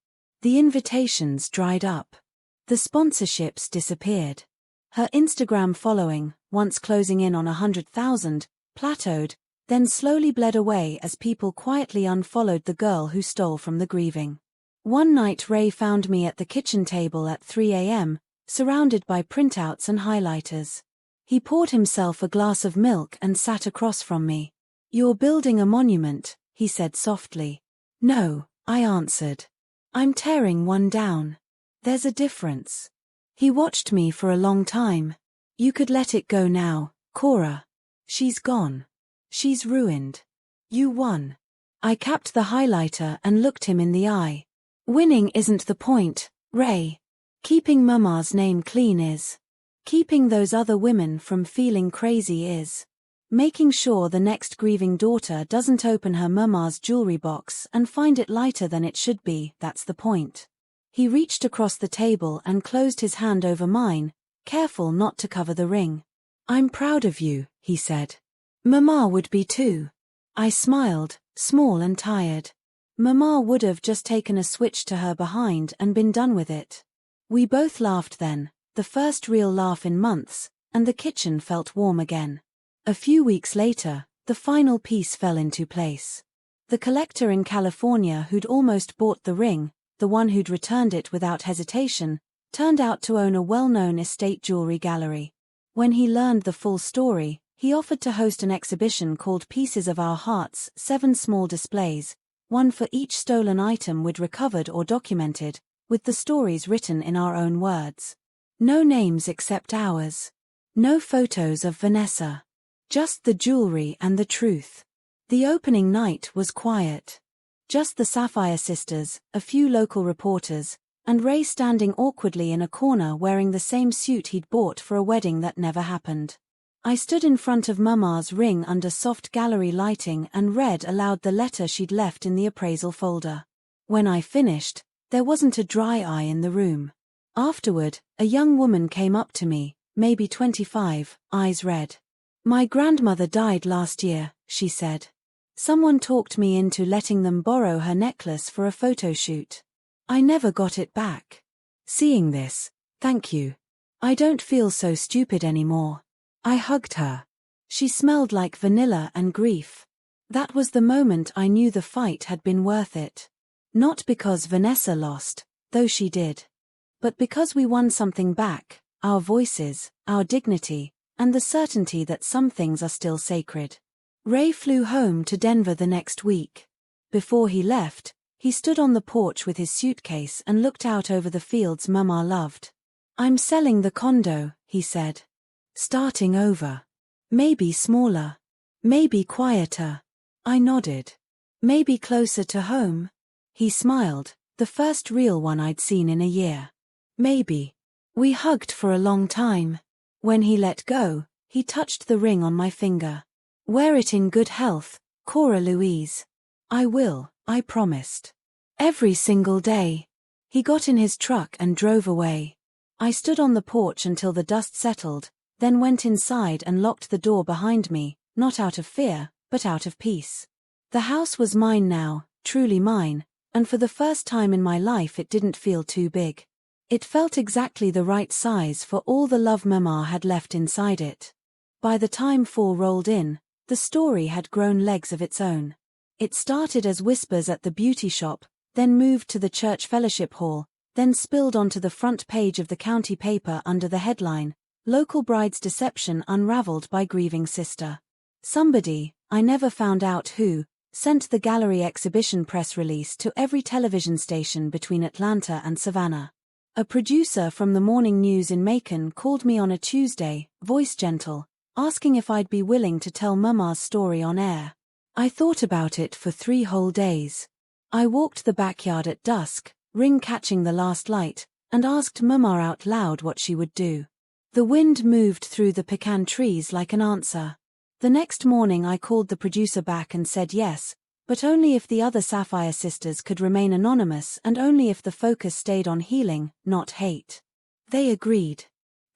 The invitations dried up. The sponsorships disappeared. Her Instagram following, once closing in on 100,000, plateaued, then slowly bled away as people quietly unfollowed the girl who stole from the grieving. One night Ray found me at the kitchen table at 3 a.m., surrounded by printouts and highlighters. He poured himself a glass of milk and sat across from me. "You're building a monument," he said softly. "No," I answered. "I'm tearing one down. There's a difference." He watched me for a long time. "You could let it go now, Cora. She's gone. She's ruined. You won." I capped the highlighter and looked him in the eye. "Winning isn't the point, Ray. Keeping Mama's name clean is. Keeping those other women from feeling crazy is. Making sure the next grieving daughter doesn't open her Mama's jewelry box and find it lighter than it should be, that's the point." He reached across the table and closed his hand over mine, careful not to cover the ring. "I'm proud of you," he said. "Mama would be too." I smiled, small and tired. Mama would have just taken a switch to her behind and been done with it. We both laughed then, the first real laugh in months, and the kitchen felt warm again. A few weeks later, the final piece fell into place. The collector in California who'd almost bought the ring, the one who'd returned it without hesitation, turned out to own a well-known estate jewelry gallery. When he learned the full story, he offered to host an exhibition called Pieces of Our Hearts, 7 small displays, one for each stolen item we'd recovered or documented, with the stories written in our own words. No names except ours. No photos of Vanessa. Just the jewelry and the truth. The opening night was quiet. Just the Sapphire Sisters, a few local reporters, and Ray standing awkwardly in a corner wearing the same suit he'd bought for a wedding that never happened. I stood in front of Mama's ring under soft gallery lighting and read aloud the letter she'd left in the appraisal folder. When I finished, there wasn't a dry eye in the room. Afterward, a young woman came up to me, maybe 25, eyes red. "My grandmother died last year," she said. "Someone talked me into letting them borrow her necklace for a photoshoot. I never got it back. Seeing this, thank you. I don't feel so stupid anymore." I hugged her. She smelled like vanilla and grief. That was the moment I knew the fight had been worth it. Not because Vanessa lost, though she did. But because we won something back, our voices, our dignity, and the certainty that some things are still sacred. Ray flew home to Denver the next week. Before he left, he stood on the porch with his suitcase and looked out over the fields Mama loved. "I'm selling the condo," he said. "Starting over. Maybe smaller. Maybe quieter." I nodded. "Maybe closer to home?" He smiled, the first real one I'd seen in a year. "Maybe." We hugged for a long time. When he let go, he touched the ring on my finger. "Wear it in good health, Cora Louise." "I will," I promised. "Every single day." He got in his truck and drove away. I stood on the porch until the dust settled, then went inside and locked the door behind me, not out of fear, but out of peace. The house was mine now, truly mine, and for the first time in my life it didn't feel too big. It felt exactly the right size for all the love Mama had left inside it. By the time fall rolled in, the story had grown legs of its own. It started as whispers at the beauty shop, then moved to the church fellowship hall, then spilled onto the front page of the county paper under the headline, "Local Bride's Deception Unraveled by Grieving Sister." Somebody, I never found out who, sent the gallery exhibition press release to every television station between Atlanta and Savannah. A producer from the morning news in Macon called me on a Tuesday, voice gentle, asking if I'd be willing to tell Mama's story on air. I thought about it for 3 whole days. I walked the backyard at dusk, ring catching the last light, and asked Mama out loud what she would do. The wind moved through the pecan trees like an answer. The next morning I called the producer back and said yes, but only if the other Sapphire Sisters could remain anonymous and only if the focus stayed on healing, not hate. They agreed.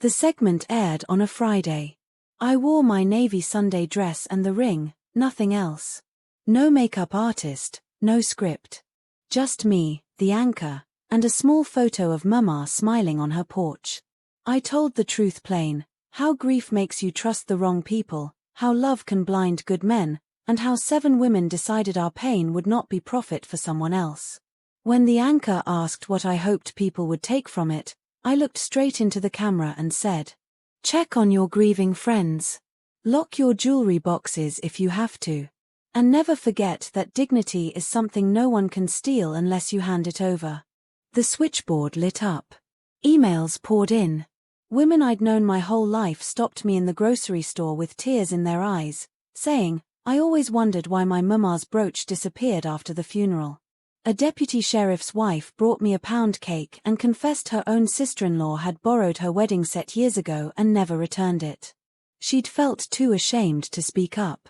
The segment aired on a Friday. I wore my navy Sunday dress and the ring, nothing else. No makeup artist, no script. Just me, the anchor, and a small photo of Mama smiling on her porch. I told the truth plain, how grief makes you trust the wrong people, how love can blind good men, and how 7 women decided our pain would not be profit for someone else. When the anchor asked what I hoped people would take from it, I looked straight into the camera and said, check on your grieving friends. Lock your jewelry boxes if you have to. And never forget that dignity is something no one can steal unless you hand it over. The switchboard lit up. Emails poured in. Women I'd known my whole life stopped me in the grocery store with tears in their eyes, saying, I always wondered why my mama's brooch disappeared after the funeral. A deputy sheriff's wife brought me a pound cake and confessed her own sister-in-law had borrowed her wedding set years ago and never returned it. She'd felt too ashamed to speak up.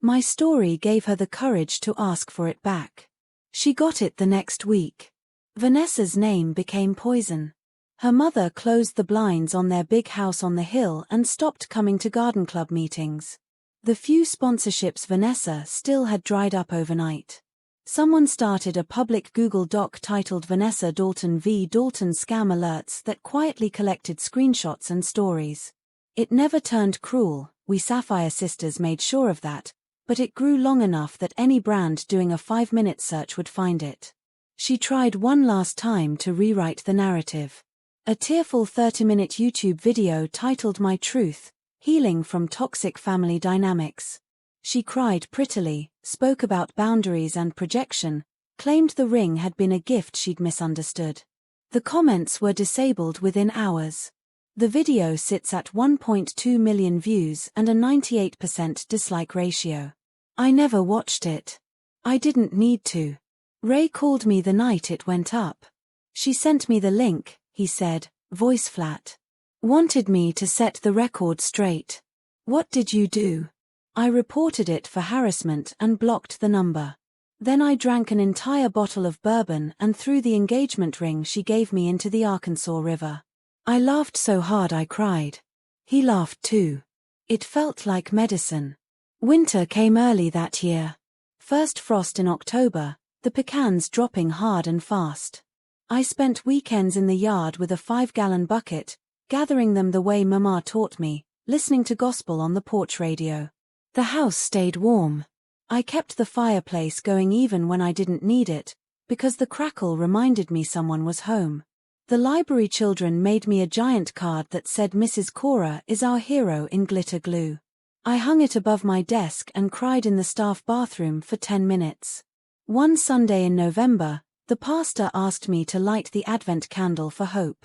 My story gave her the courage to ask for it back. She got it the next week. Vanessa's name became poison. Her mother closed the blinds on their big house on the hill and stopped coming to garden club meetings. The few sponsorships Vanessa still had dried up overnight. Someone started a public Google Doc titled Vanessa Dalton v. Dalton Scam Alerts that quietly collected screenshots and stories. It never turned cruel, we Sapphire Sisters made sure of that, but it grew long enough that any brand doing a 5-minute search would find it. She tried one last time to rewrite the narrative. A tearful 30-minute YouTube video titled My Truth, Healing from Toxic Family Dynamics. She cried prettily, spoke about boundaries and projection, claimed the ring had been a gift she'd misunderstood. The comments were disabled within hours. The video sits at 1.2 million views and a 98% dislike ratio. I never watched it. I didn't need to. Ray called me the night it went up. She sent me the link, he said, voice flat. Wanted me to set the record straight. What did you do? I reported it for harassment and blocked the number. Then I drank an entire bottle of bourbon and threw the engagement ring she gave me into the Arkansas River. I laughed so hard I cried. He laughed too. It felt like medicine. Winter came early that year. First frost in October, the pecans dropping hard and fast. I spent weekends in the yard with a 5-gallon bucket, gathering them the way Mama taught me, listening to gospel on the porch radio. The house stayed warm. I kept the fireplace going even when I didn't need it, because the crackle reminded me someone was home. The library children made me a giant card that said Mrs. Cora is our hero in glitter glue. I hung it above my desk and cried in the staff bathroom for 10 minutes. One Sunday in November, the pastor asked me to light the Advent candle for hope.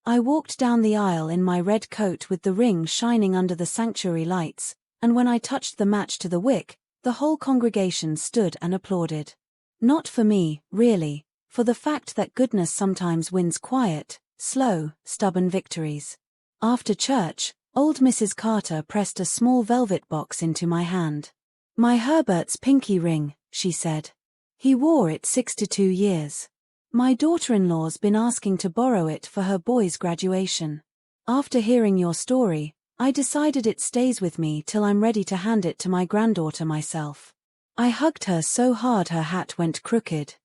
I walked down the aisle in my red coat with the ring shining under the sanctuary lights, and when I touched the match to the wick, the whole congregation stood and applauded. Not for me, really, for the fact that goodness sometimes wins quiet, slow, stubborn victories. After church, old Mrs. Carter pressed a small velvet box into my hand. My Herbert's pinky ring, she said. He wore it 62 years. My daughter-in-law's been asking to borrow it for her boy's graduation. After hearing your story, I decided it stays with me till I'm ready to hand it to my granddaughter myself. I hugged her so hard her hat went crooked.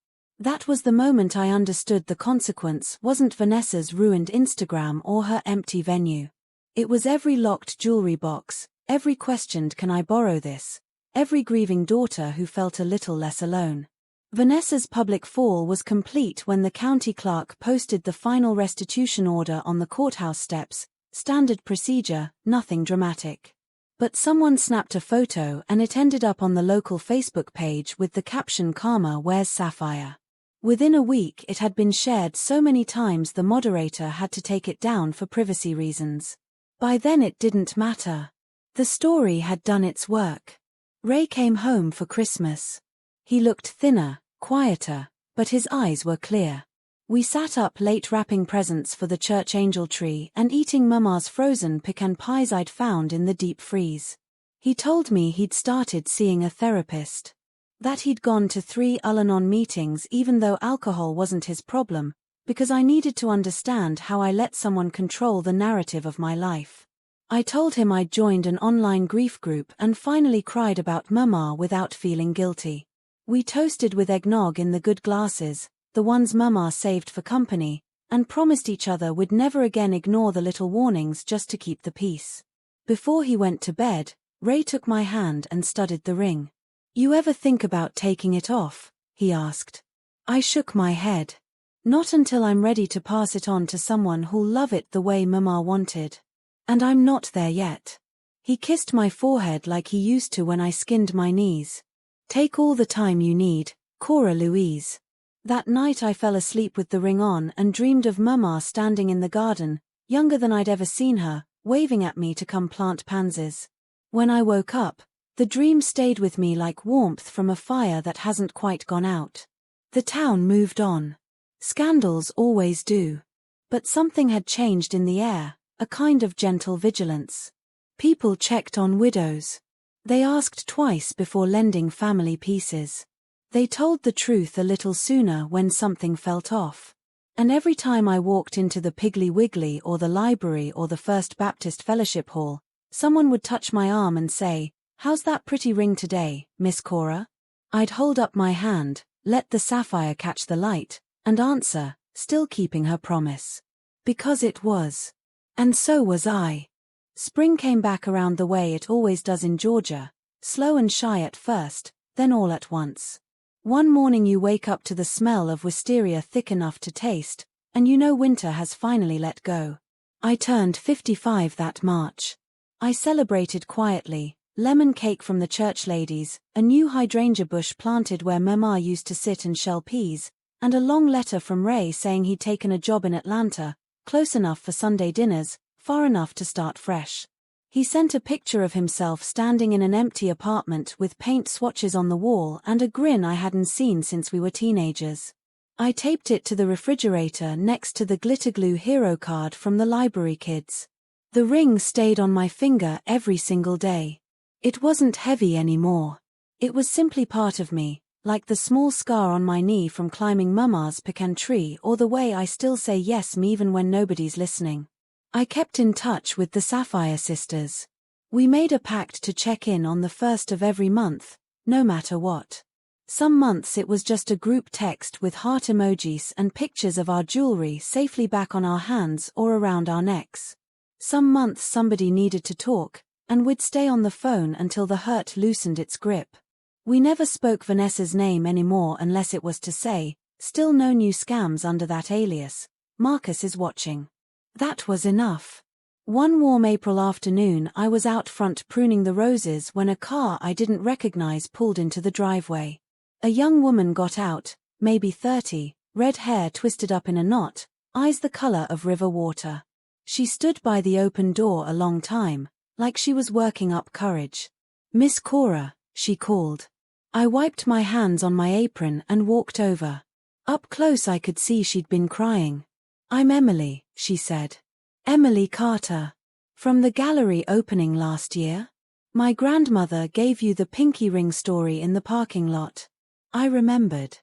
That was the moment I understood the consequence wasn't Vanessa's ruined Instagram or her empty venue. It was every locked jewelry box, every questioned can I borrow this, every grieving daughter who felt a little less alone. Vanessa's public fall was complete when the county clerk posted the final restitution order on the courthouse steps. Standard procedure, nothing dramatic. But someone snapped a photo and it ended up on the local Facebook page with the caption Karma wears sapphire. Within a week it had been shared so many times the moderator had to take it down for privacy reasons. By then it didn't matter. The story had done its work. Ray came home for Christmas. He looked thinner, quieter, but his eyes were clear. We sat up late wrapping presents for the church angel tree and eating Mama's frozen pecan pies I'd found in the deep freeze. He told me he'd started seeing a therapist. That he'd gone to 3 Al-Anon meetings even though alcohol wasn't his problem, because I needed to understand how I let someone control the narrative of my life. I told him I'd joined an online grief group and finally cried about Mama without feeling guilty. We toasted with eggnog in the good glasses, the ones Mama saved for company, and promised each other we'd never again ignore the little warnings just to keep the peace. Before he went to bed, Ray took my hand and studied the ring. "You ever think about taking it off?" he asked. I shook my head. "Not until I'm ready to pass it on to someone who'll love it the way Mama wanted. And I'm not there yet." He kissed my forehead like he used to when I skinned my knees. "Take all the time you need, Cora Louise." That night I fell asleep with the ring on and dreamed of Mama standing in the garden, younger than I'd ever seen her, waving at me to come plant pansies. When I woke up, the dream stayed with me like warmth from a fire that hasn't quite gone out. The town moved on. Scandals always do. But something had changed in the air, a kind of gentle vigilance. People checked on widows. They asked twice before lending family pieces. They told the truth a little sooner when something felt off. And every time I walked into the Piggly Wiggly or the library or the First Baptist Fellowship Hall, someone would touch my arm and say, "How's that pretty ring today, Miss Cora?" I'd hold up my hand, let the sapphire catch the light, and answer, still keeping her promise. Because it was. And so was I. Spring came back around the way it always does in Georgia, slow and shy at first, then all at once. One morning you wake up to the smell of wisteria thick enough to taste, and you know winter has finally let go. I turned 55 that March. I celebrated quietly, lemon cake from the church ladies, a new hydrangea bush planted where Mama used to sit and shell peas, and a long letter from Ray saying he'd taken a job in Atlanta, close enough for Sunday dinners, far enough to start fresh. He sent a picture of himself standing in an empty apartment with paint swatches on the wall and a grin I hadn't seen since we were teenagers. I taped it to the refrigerator next to the glitter glue hero card from the library kids. The ring stayed on my finger every single day. It wasn't heavy anymore. It was simply part of me, like the small scar on my knee from climbing Mama's pecan tree or the way I still say yes me even when nobody's listening. I kept in touch with the Sapphire Sisters. We made a pact to check in on the first of every month, no matter what. Some months it was just a group text with heart emojis and pictures of our jewelry safely back on our hands or around our necks. Some months somebody needed to talk, and we'd stay on the phone until the hurt loosened its grip. We never spoke Vanessa's name anymore unless it was to say, "Still no new scams under that alias. Marcus is watching." That was enough. One warm April afternoon I was out front pruning the roses when a car I didn't recognize pulled into the driveway. A young woman got out, maybe 30, red hair twisted up in a knot, eyes the color of river water. She stood by the open door a long time, like she was working up courage. "Miss Cora," she called. I wiped my hands on my apron and walked over. Up close I could see she'd been crying. "I'm Emily," she said. "Emily Carter. From the gallery opening last year. My grandmother gave you the pinky ring story in the parking lot." I remembered.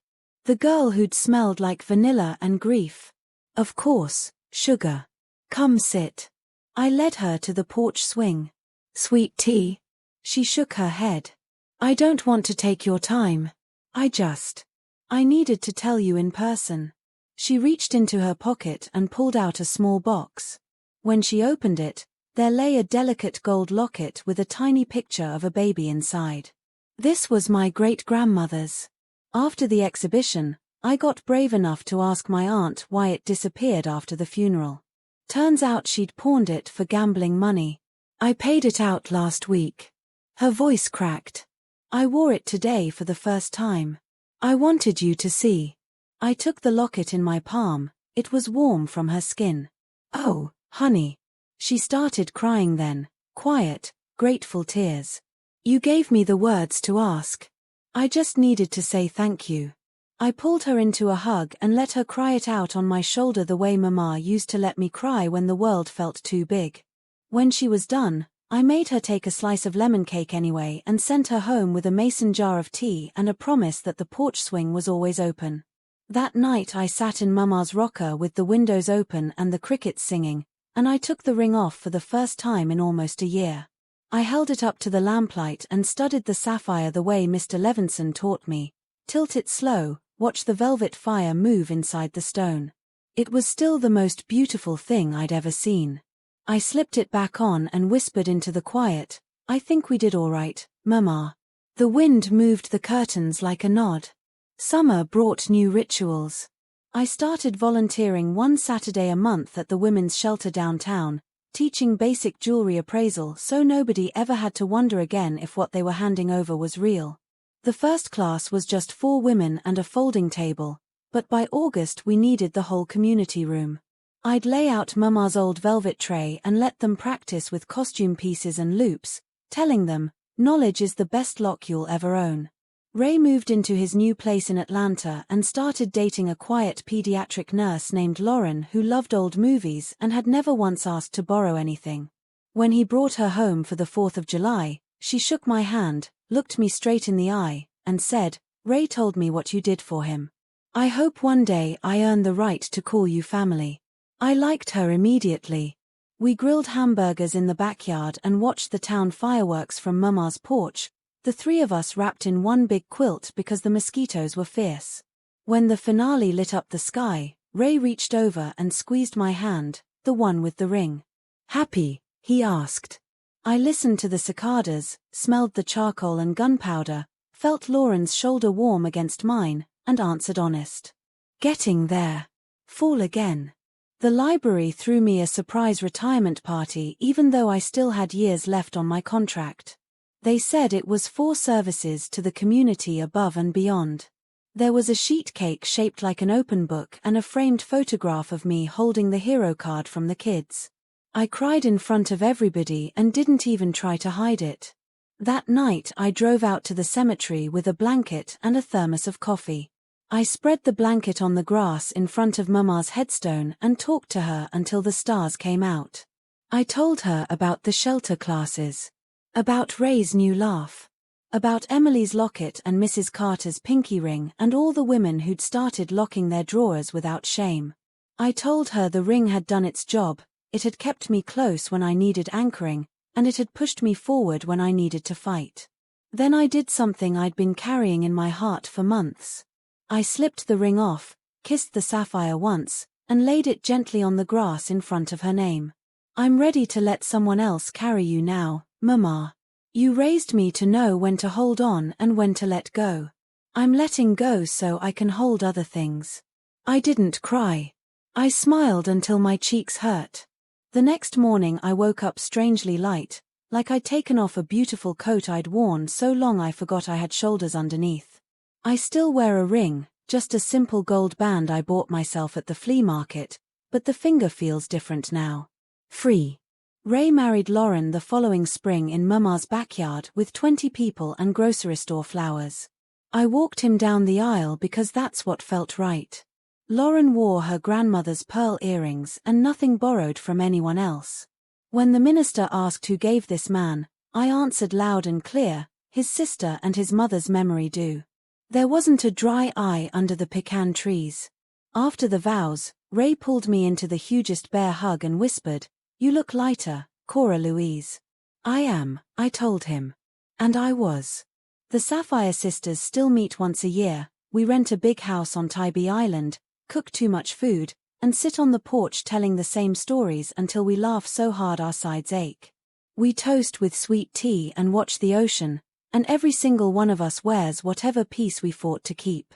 The girl who'd smelled like vanilla and grief. "Of course, sugar. Come sit." I led her to the porch swing. "Sweet tea?" She shook her head. "I don't want to take your time. I needed to tell you in person." She reached into her pocket and pulled out a small box. When she opened it, there lay a delicate gold locket with a tiny picture of a baby inside. This was my great-grandmother's. After the exhibition, I got brave enough to ask my aunt why it disappeared after the funeral. Turns out she'd pawned it for gambling money. "I paid it out last week." Her voice cracked. "I wore it today for the first time. I wanted you to see." I took the locket in my palm, it was warm from her skin. "Oh, honey." She started crying then, quiet, grateful tears. "You gave me the words to ask. I just needed to say thank you." I pulled her into a hug and let her cry it out on my shoulder the way Mama used to let me cry when the world felt too big. When she was done, I made her take a slice of lemon cake anyway and sent her home with a mason jar of tea and a promise that the porch swing was always open. That night I sat in Mama's rocker with the windows open and the crickets singing, and I took the ring off for the first time in almost a year. I held it up to the lamplight and studied the sapphire the way Mr. Levinson taught me. Tilt it slow, watch the velvet fire move inside the stone. It was still the most beautiful thing I'd ever seen. I slipped it back on and whispered into the quiet, "I think we did all right, Mama." The wind moved the curtains like a nod. Summer brought new rituals. I started volunteering one Saturday a month at the women's shelter downtown, teaching basic jewelry appraisal so nobody ever had to wonder again if what they were handing over was real. The first class was just 4 women and a folding table, but by August we needed the whole community room. I'd lay out Mama's old velvet tray and let them practice with costume pieces and loops, telling them, "Knowledge is the best lock you'll ever own." Ray moved into his new place in Atlanta and started dating a quiet pediatric nurse named Lauren who loved old movies and had never once asked to borrow anything. When he brought her home for the 4th of July, she shook my hand, looked me straight in the eye, and said, "Ray told me what you did for him. I hope one day I earn the right to call you family." I liked her immediately. We grilled hamburgers in the backyard and watched the town fireworks from Mama's porch, the 3 of us wrapped in one big quilt because the mosquitoes were fierce. When the finale lit up the sky, Ray reached over and squeezed my hand, the one with the ring. "Happy?" he asked. I listened to the cicadas, smelled the charcoal and gunpowder, felt Lauren's shoulder warm against mine, and answered honest. "Getting there. Fall again." The library threw me a surprise retirement party even though I still had years left on my contract. They said it was for services to the community above and beyond. There was a sheet cake shaped like an open book and a framed photograph of me holding the hero card from the kids. I cried in front of everybody and didn't even try to hide it. That night I drove out to the cemetery with a blanket and a thermos of coffee. I spread the blanket on the grass in front of Mama's headstone and talked to her until the stars came out. I told her about the shelter classes. About Ray's new laugh. About Emily's locket and Mrs. Carter's pinky ring and all the women who'd started locking their drawers without shame. I told her the ring had done its job, it had kept me close when I needed anchoring, and it had pushed me forward when I needed to fight. Then I did something I'd been carrying in my heart for months. I slipped the ring off, kissed the sapphire once, and laid it gently on the grass in front of her name. "I'm ready to let someone else carry you now, Mama. You raised me to know when to hold on and when to let go. I'm letting go so I can hold other things." I didn't cry. I smiled until my cheeks hurt. The next morning I woke up strangely light, like I'd taken off a beautiful coat I'd worn so long I forgot I had shoulders underneath. I still wear a ring, just a simple gold band I bought myself at the flea market, but the finger feels different now. Free. Ray married Lauren the following spring in Mama's backyard with 20 people and grocery store flowers. I walked him down the aisle because that's what felt right. Lauren wore her grandmother's pearl earrings and nothing borrowed from anyone else. When the minister asked who gave this man, I answered loud and clear, his sister and his mother's memory do. There wasn't a dry eye under the pecan trees. After the vows, Ray pulled me into the hugest bear hug and whispered, "You look lighter, Cora Louise." "I am," I told him. And I was. The Sapphire Sisters still meet once a year. We rent a big house on Tybee Island, cook too much food, and sit on the porch telling the same stories until we laugh so hard our sides ache. We toast with sweet tea and watch the ocean, and every single one of us wears whatever piece we fought to keep.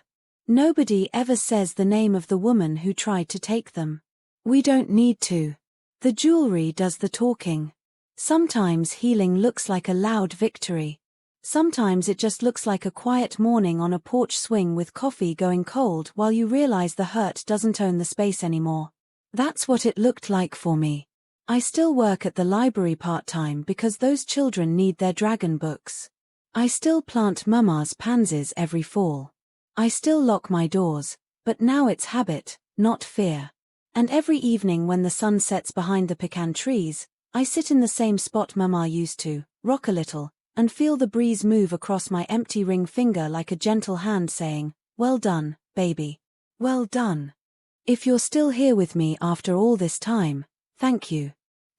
Nobody ever says the name of the woman who tried to take them. We don't need to. The jewelry does the talking. Sometimes healing looks like a loud victory. Sometimes it just looks like a quiet morning on a porch swing with coffee going cold while you realize the hurt doesn't own the space anymore. That's what it looked like for me. I still work at the library part-time because those children need their dragon books. I still plant Mama's pansies every fall. I still lock my doors, but now it's habit, not fear. And every evening when the sun sets behind the pecan trees, I sit in the same spot Mama used to, rock a little, and feel the breeze move across my empty ring finger like a gentle hand saying, "Well done, baby. Well done." If you're still here with me after all this time, Thank you.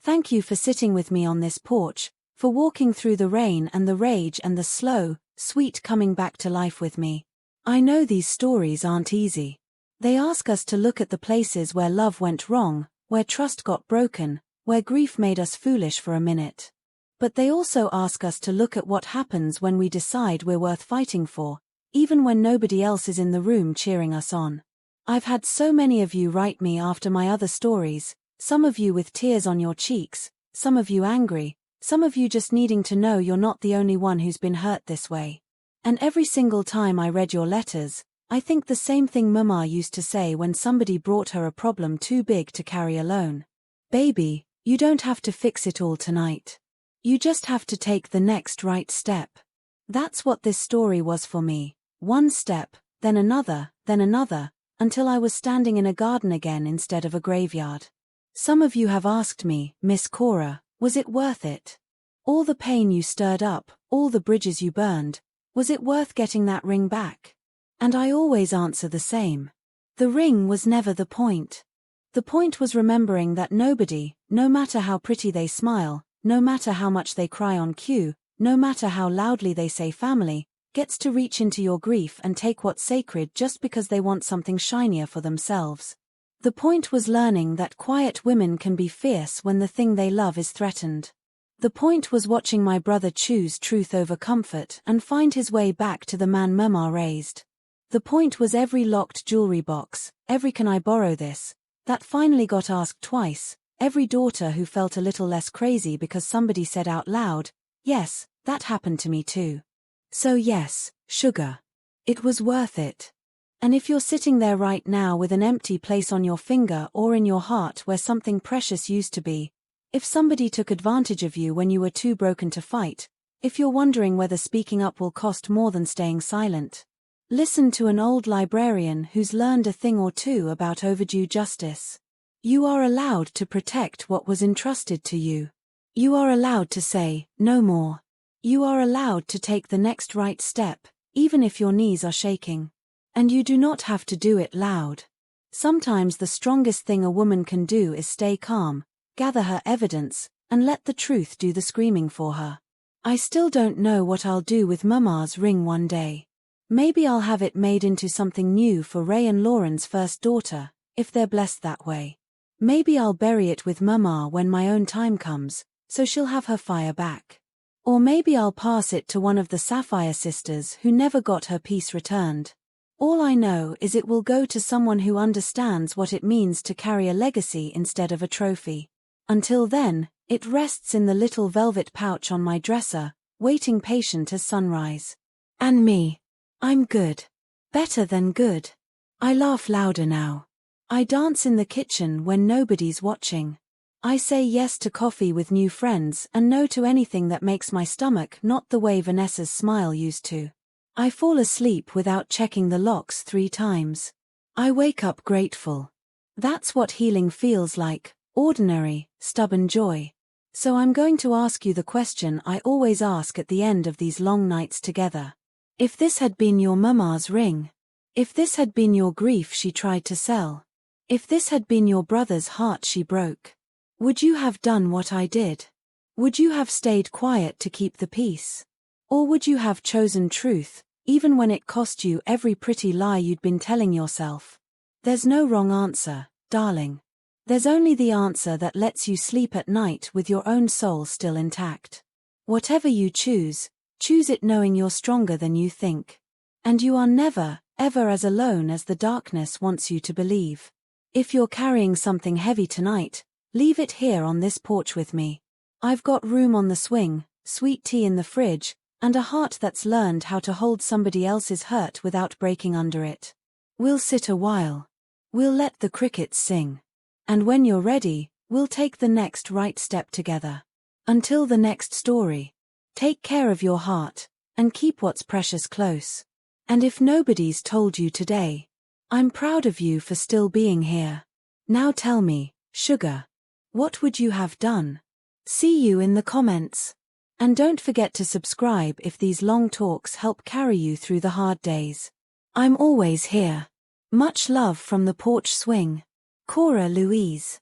Thank you for sitting with me on this porch, for walking through the rain and the rage and the slow, sweet coming back to life with me. I know these stories aren't easy. They ask us to look at the places where love went wrong, where trust got broken, where grief made us foolish for a minute. But they also ask us to look at what happens when we decide we're worth fighting for, even when nobody else is in the room cheering us on. I've had so many of you write me after my other stories, some of you with tears on your cheeks, some of you angry, some of you just needing to know you're not the only one who's been hurt this way. And every single time I read your letters, I think the same thing Mama used to say when somebody brought her a problem too big to carry alone. Baby, you don't have to fix it all tonight. You just have to take the next right step. That's what this story was for me. One step, then another, until I was standing in a garden again instead of a graveyard. Some of you have asked me, Miss Cora, was it worth it? All the pain you stirred up, all the bridges you burned, was it worth getting that ring back? And I always answer the same. The ring was never the point. The point was remembering that nobody, no matter how pretty they smile, no matter how much they cry on cue, no matter how loudly they say family, gets to reach into your grief and take what's sacred just because they want something shinier for themselves. The point was learning that quiet women can be fierce when the thing they love is threatened. The point was watching my brother choose truth over comfort and find his way back to the man Mama raised. The point was every locked jewelry box, every "can I borrow this?" that finally got asked twice, every daughter who felt a little less crazy because somebody said out loud, "Yes, that happened to me too." So yes, sugar. It was worth it. And if you're sitting there right now with an empty place on your finger or in your heart where something precious used to be, if somebody took advantage of you when you were too broken to fight, if you're wondering whether speaking up will cost more than staying silent, listen to an old librarian who's learned a thing or two about overdue justice. You are allowed to protect what was entrusted to you. You are allowed to say, no more. You are allowed to take the next right step, even if your knees are shaking. And you do not have to do it loud. Sometimes the strongest thing a woman can do is stay calm, gather her evidence, and let the truth do the screaming for her. I still don't know what I'll do with Mama's ring one day. Maybe I'll have it made into something new for Ray and Lauren's first daughter, if they're blessed that way. Maybe I'll bury it with Mama when my own time comes, so she'll have her fire back. Or maybe I'll pass it to one of the Sapphire Sisters who never got her piece returned. All I know is it will go to someone who understands what it means to carry a legacy instead of a trophy. Until then, it rests in the little velvet pouch on my dresser, waiting patient as sunrise. And me. I'm good. Better than good. I laugh louder now. I dance in the kitchen when nobody's watching. I say yes to coffee with new friends and no to anything that makes my stomach not the way Vanessa's smile used to. I fall asleep without checking the locks 3 times. I wake up grateful. That's what healing feels like, ordinary, stubborn joy. So I'm going to ask you the question I always ask at the end of these long nights together. If this had been your Mama's ring, if this had been your grief she tried to sell, if this had been your brother's heart she broke, would you have done what I did? Would you have stayed quiet to keep the peace? Or would you have chosen truth, even when it cost you every pretty lie you'd been telling yourself? There's no wrong answer, darling. There's only the answer that lets you sleep at night with your own soul still intact. Whatever you choose it knowing you're stronger than you think. And you are never, ever as alone as the darkness wants you to believe. If you're carrying something heavy tonight, leave it here on this porch with me. I've got room on the swing, sweet tea in the fridge, and a heart that's learned how to hold somebody else's hurt without breaking under it. We'll sit a while. We'll let the crickets sing. And when you're ready, we'll take the next right step together. Until the next story. Take care of your heart, and keep what's precious close. And if nobody's told you today, I'm proud of you for still being here. Now tell me, sugar, what would you have done? See you in the comments. And don't forget to subscribe if these long talks help carry you through the hard days. I'm always here. Much love from the porch swing. Cora Louise.